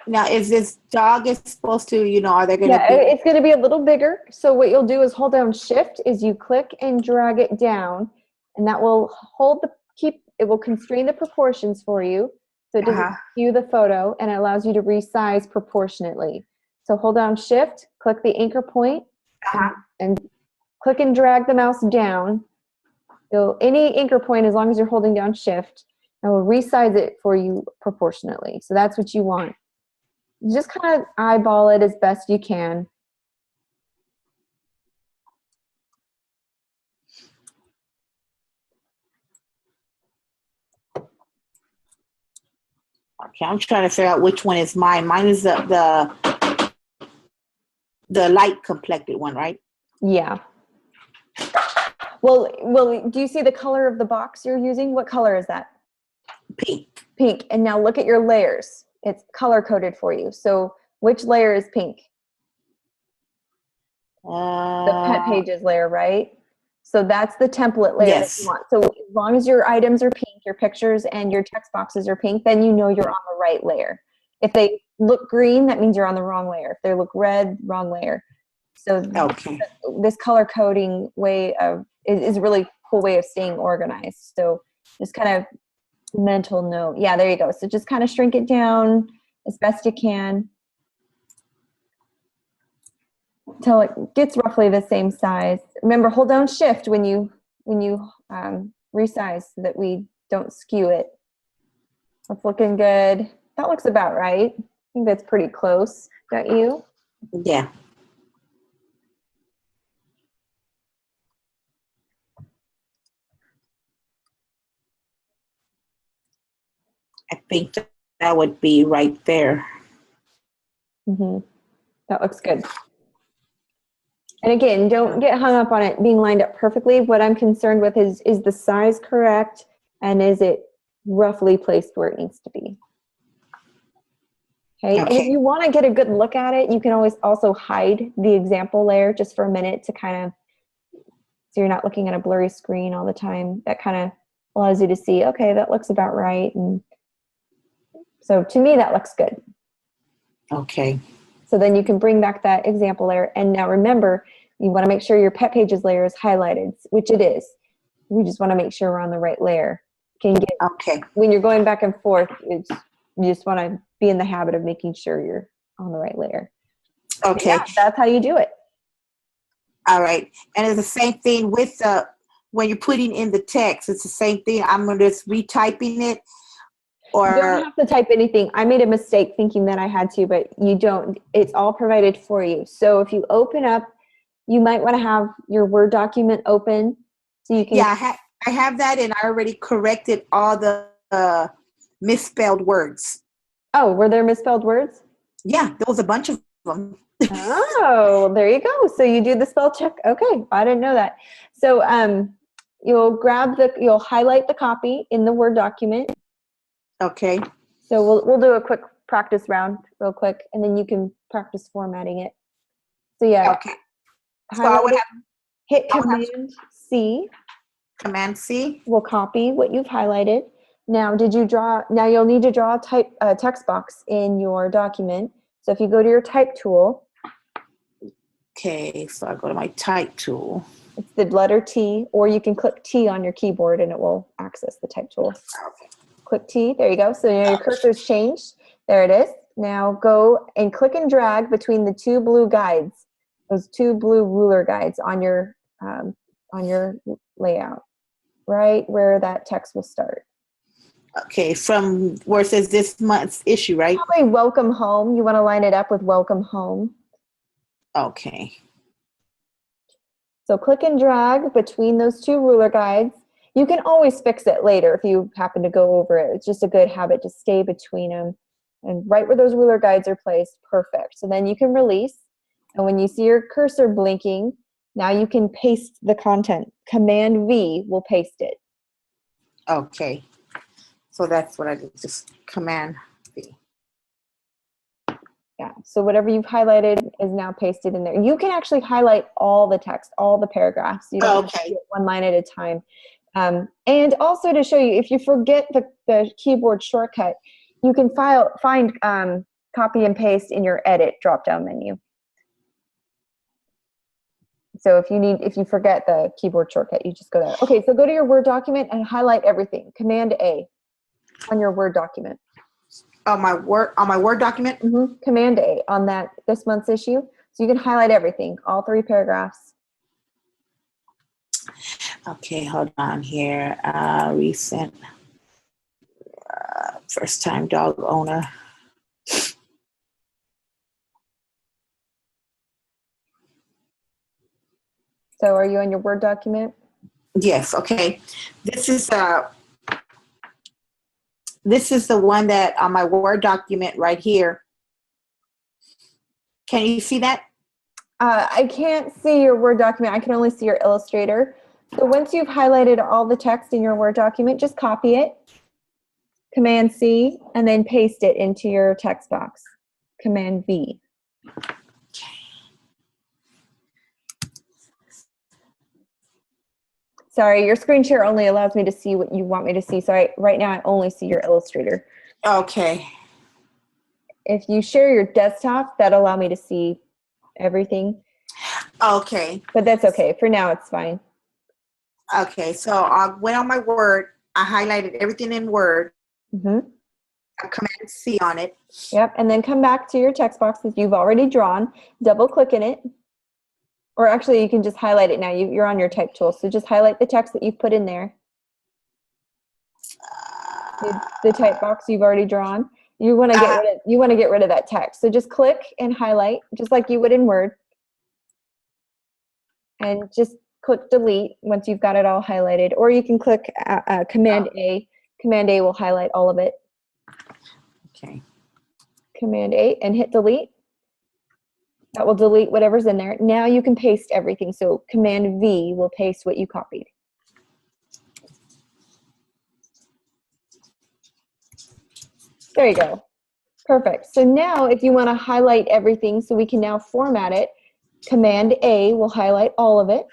Now, is this dog is supposed to, are they going to Yeah, be? it's going to be a little bigger. So what you'll do is hold down Shift is you click and drag it down, and that will it will constrain the proportions for you. So it doesn't skew the photo, and it allows you to resize proportionately. So hold down Shift, click the anchor point, and click and drag the mouse down. Any anchor point, as long as you're holding down Shift, and will resize it for you proportionately. So that's what you want. Just kind of eyeball it as best you can. Okay, I'm trying to figure out which one is mine. Mine is the light complected one, right? Yeah. Well, do you see the color of the box you're using? What color is that? Pink. Pink. And now look at your layers. It's color coded for you. So which layer is pink? The Pet Pages layer, right? So that's the template layer that you want. So as long as your items are pink, your pictures and your text boxes are pink, then you know you're on the right layer. If they look green, that means you're on the wrong layer. If they look red, wrong layer. So this color coding way is a really cool way of staying organized. So just kind of mental note. Yeah, there you go. So just kind of shrink it down as best you can till it gets roughly the same size. Remember, hold down Shift when you resize so that we don't skew it. That's looking good. That looks about right. I think that's pretty close, don't you? Yeah. I think that would be right there. Mm-hmm. That looks good. And again, don't get hung up on it being lined up perfectly. What I'm concerned with is the size correct, and is it roughly placed where it needs to be? Okay. And if you want to get a good look at it, you can always also hide the example layer just for a minute to kind of, so you're not looking at a blurry screen all the time. That kind of allows you to see, okay, that looks about right. And so to me, that looks good. Okay. So then you can bring back that example layer. And now remember, you want to make sure your Pet Pages layer is highlighted, which it is. We just want to make sure we're on the right layer. Can you get, when you're going back and forth, you just want to be in the habit of making sure you're on the right layer. Okay. Yeah, that's how you do it. All right. And it's the same thing with the when you're putting in the text. It's the same thing. I'm just retyping it, You don't or have to type anything. I made a mistake thinking that I had to, but you don't. It's all provided for you. So if you open up, you might want to have your Word document open so you can. yeah, I have that, and I already corrected all the misspelled words. Oh, were there misspelled words? Yeah, there was a bunch of them. Oh, there you go. So you do the spell check. Okay, I didn't know that. So you'll highlight the copy in the Word document. Okay. So we'll do a quick practice round real quick, and then you can practice formatting it. So yeah, Okay. So I highlight would it, have hit I would have Command C. Command C. Will copy what you've highlighted. Now, now you'll need to draw a text box in your document. So if you go to your type tool, Okay, so I go to my type tool. it's the letter T, or you can click T on your keyboard and it will access the type tool. Okay. Click T, there you go. So now your cursor's changed. There it is. Now go and click and drag between the two blue guides, those two blue ruler guides on your layout, right where that text will start. Okay, from where it says this month's issue, right? Probably welcome home. You want to line it up with welcome home. Okay. So click and drag between those two ruler guides. You can always fix it later if you happen to go over it. It's just a good habit to stay between them. And right where those ruler guides are placed, perfect. So then you can release. And when you see your cursor blinking, now you can paste the content. Command V will paste it. Okay. So that's what I did, just Command V. Yeah, so whatever you've highlighted is now pasted in there. You can actually highlight all the text, all the paragraphs. You don't have to do it one line at a time. And also to show you, if you forget the keyboard shortcut, you can find copy and paste in your edit drop-down menu. So if you forget the keyboard shortcut, you just go there. Okay, so go to your Word document and highlight everything. Command A on your Word document. On my Word document? Mm-hmm. Command A on this month's issue. So you can highlight everything, all 3 paragraphs. Okay, hold on here. Recent first time dog owner. So are you on your Word document? Yes, okay. This is the one that on my Word document right here. Can you see that? I can't see your Word document. I can only see your Illustrator. So once you've highlighted all the text in your Word document, just copy it, Command C, and then paste it into your text box, Command V. Sorry, your screen share only allows me to see what you want me to see. So right now I only see your Illustrator. Okay. If you share your desktop, that'll allow me to see everything. Okay. But that's okay. For now, it's fine. Okay, so I went on my Word. I highlighted everything in Word. Mm-hmm. I Command C on it. Yep, and then come back to your text box that you've already drawn, double click in it, or actually you can just highlight it now. You're on your type tool, so just highlight the text that you've put in there. The type box you've already drawn. You want to get rid of that text. So just click and highlight, just like you would in Word, and just click delete once you've got it all highlighted, or you can click Command A. Command A will highlight all of it. Okay. Command A and hit delete. That will delete whatever's in there. Now you can paste everything. So Command V will paste what you copied. There you go. Perfect. So now if you want to highlight everything, so we can now format it, Command A will highlight all of it.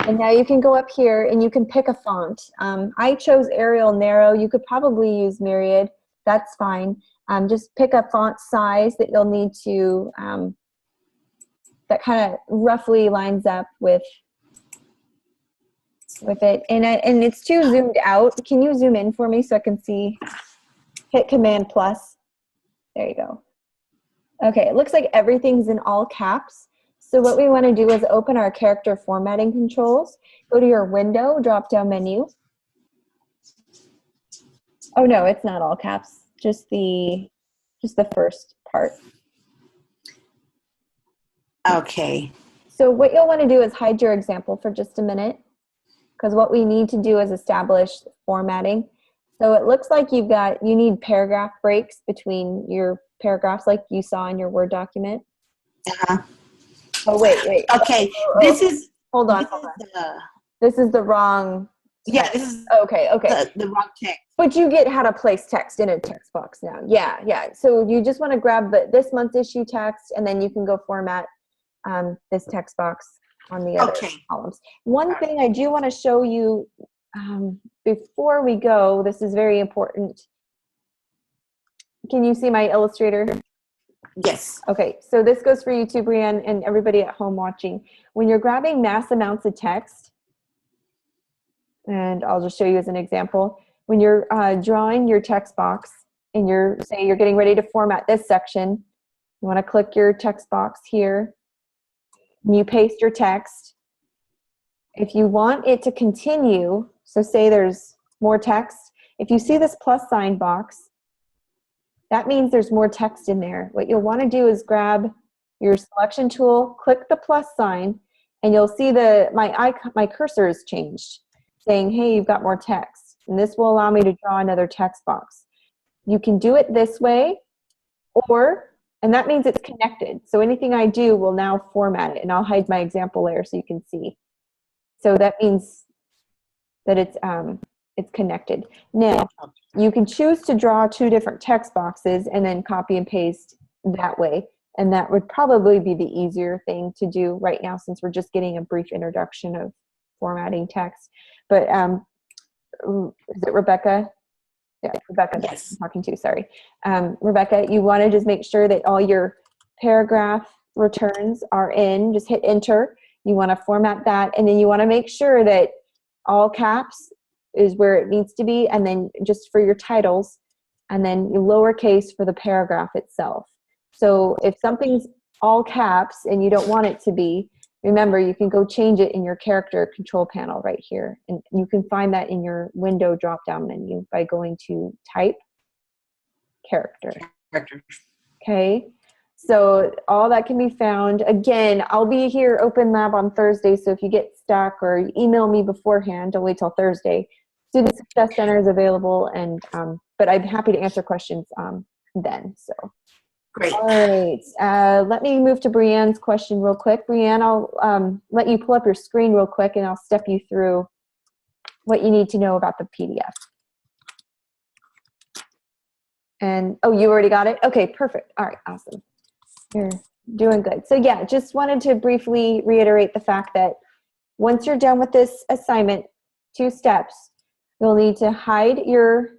And now you can go up here and you can pick a font. I chose Arial Narrow. You could probably use Myriad. That's fine. Just pick a font size that you'll need to, that kind of roughly lines up with it. And it's too zoomed out. Can you zoom in for me so I can see? Hit Command plus. There you go. Okay, it looks like everything's in all caps. So what we want to do is open our character formatting controls, go to your window, drop down menu. Oh no, it's not all caps, just the first part. Okay. So what you'll want to do is hide your example for just a minute, because what we need to do is establish formatting. So it looks like you need paragraph breaks between your paragraphs like you saw in your Word document. Uh-huh. Oh, wait. Okay, Oh, this is, hold on. This is the wrong text. this is Okay. the wrong text. But you get how to place text in a text box now. Yeah. So you just want to grab this month's issue text, and then you can go format this text box on the other columns. One thing I do want to show you before we go, this is very important. Can you see my Illustrator? Yes. Okay, so this goes for you too, Brianne, and everybody at home watching. When you're grabbing mass amounts of text, and I'll just show you as an example, when you're drawing your text box and you're getting ready to format this section, you want to click your text box here, and you paste your text. If you want it to continue, so say there's more text, if you see this plus sign box, that means there's more text in there. What you'll want to do is grab your selection tool, click the plus sign, and you'll see my cursor is changed, saying, hey, you've got more text. And this will allow me to draw another text box. You can do it this way, and that means it's connected. So anything I do will now format it, and I'll hide my example layer so you can see. So that means that it's connected. Now, you can choose to draw two different text boxes and then copy and paste that way. And that would probably be the easier thing to do right now, since we're just getting a brief introduction of formatting text. But is it Rebecca? Yeah, Rebecca, yes. I'm talking to, sorry. Rebecca, you want to just make sure that all your paragraph returns are in. Just hit enter. You want to format that, and then you want to make sure that all caps is where it needs to be, and then just for your titles, and then lowercase for the paragraph itself. So if something's all caps and you don't want it to be, remember, you can go change it in your character control panel right here. And you can find that in your window drop-down menu by going to type, character. Okay, so all that can be found. Again, I'll be here Open Lab on Thursday, so if you get stuck or email me beforehand, don't wait till Thursday. Student Success Center is available, and but I'm happy to answer questions then. So. Great. All right, let me move to Brianne's question real quick. Brianne, I'll let you pull up your screen real quick, and I'll step you through what you need to know about the PDF. And, oh, you already got it? Okay, perfect. All right, awesome. You're doing good. So yeah, just wanted to briefly reiterate the fact that once you're done with this assignment, 2 steps, you'll need to hide your,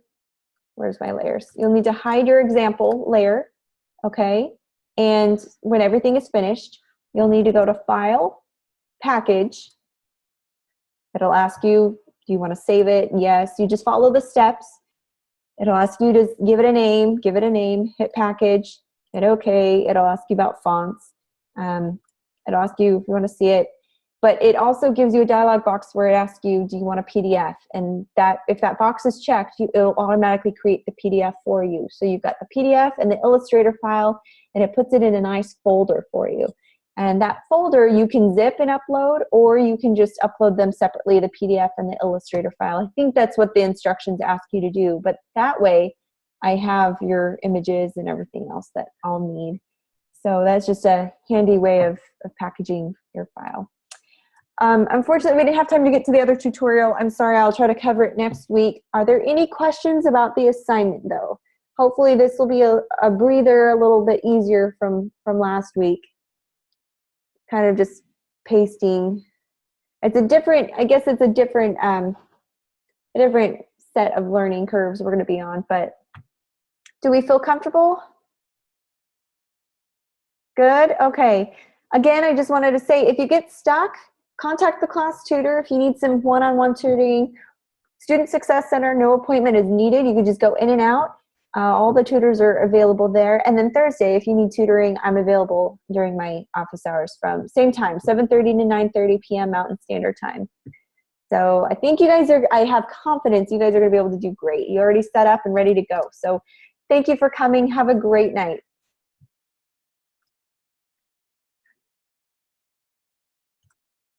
where's my layers? You'll need to hide your example layer. Okay, and when everything is finished, you'll need to go to File, Package. It'll ask you, do you want to save it? Yes, you just follow the steps. It'll ask you to give it a name, hit Package, hit OK. It'll ask you about fonts. It'll ask you if you want to see it. But it also gives you a dialog box where it asks you, do you want a PDF? And that, if that box is checked, it'll automatically create the PDF for you. So you've got the PDF and the Illustrator file, and it puts it in a nice folder for you. And that folder you can zip and upload, or you can just upload them separately, the PDF and the Illustrator file. I think that's what the instructions ask you to do. But that way, I have your images and everything else that I'll need. So that's just a handy way of packaging your file. Unfortunately, we didn't have time to get to the other tutorial. I'm sorry, I'll try to cover it next week. Are there any questions about the assignment, though? Hopefully this will be a breather, a little bit easier from last week. Kind of just pasting. It's a different, I guess it's a different set of learning curves we're going to be on, but do we feel comfortable? Good, okay. Again, I just wanted to say, if you get stuck, contact the class tutor if you need some one-on-one tutoring. Student Success Center, no appointment is needed. You can just go in and out. All the tutors are available there. And then Thursday, if you need tutoring, I'm available during my office hours from same time, 7:30 to 9:30 p.m. Mountain Standard Time. So I think you guys I have confidence you guys are going to be able to do great. You're already set up and ready to go. So thank you for coming. Have a great night.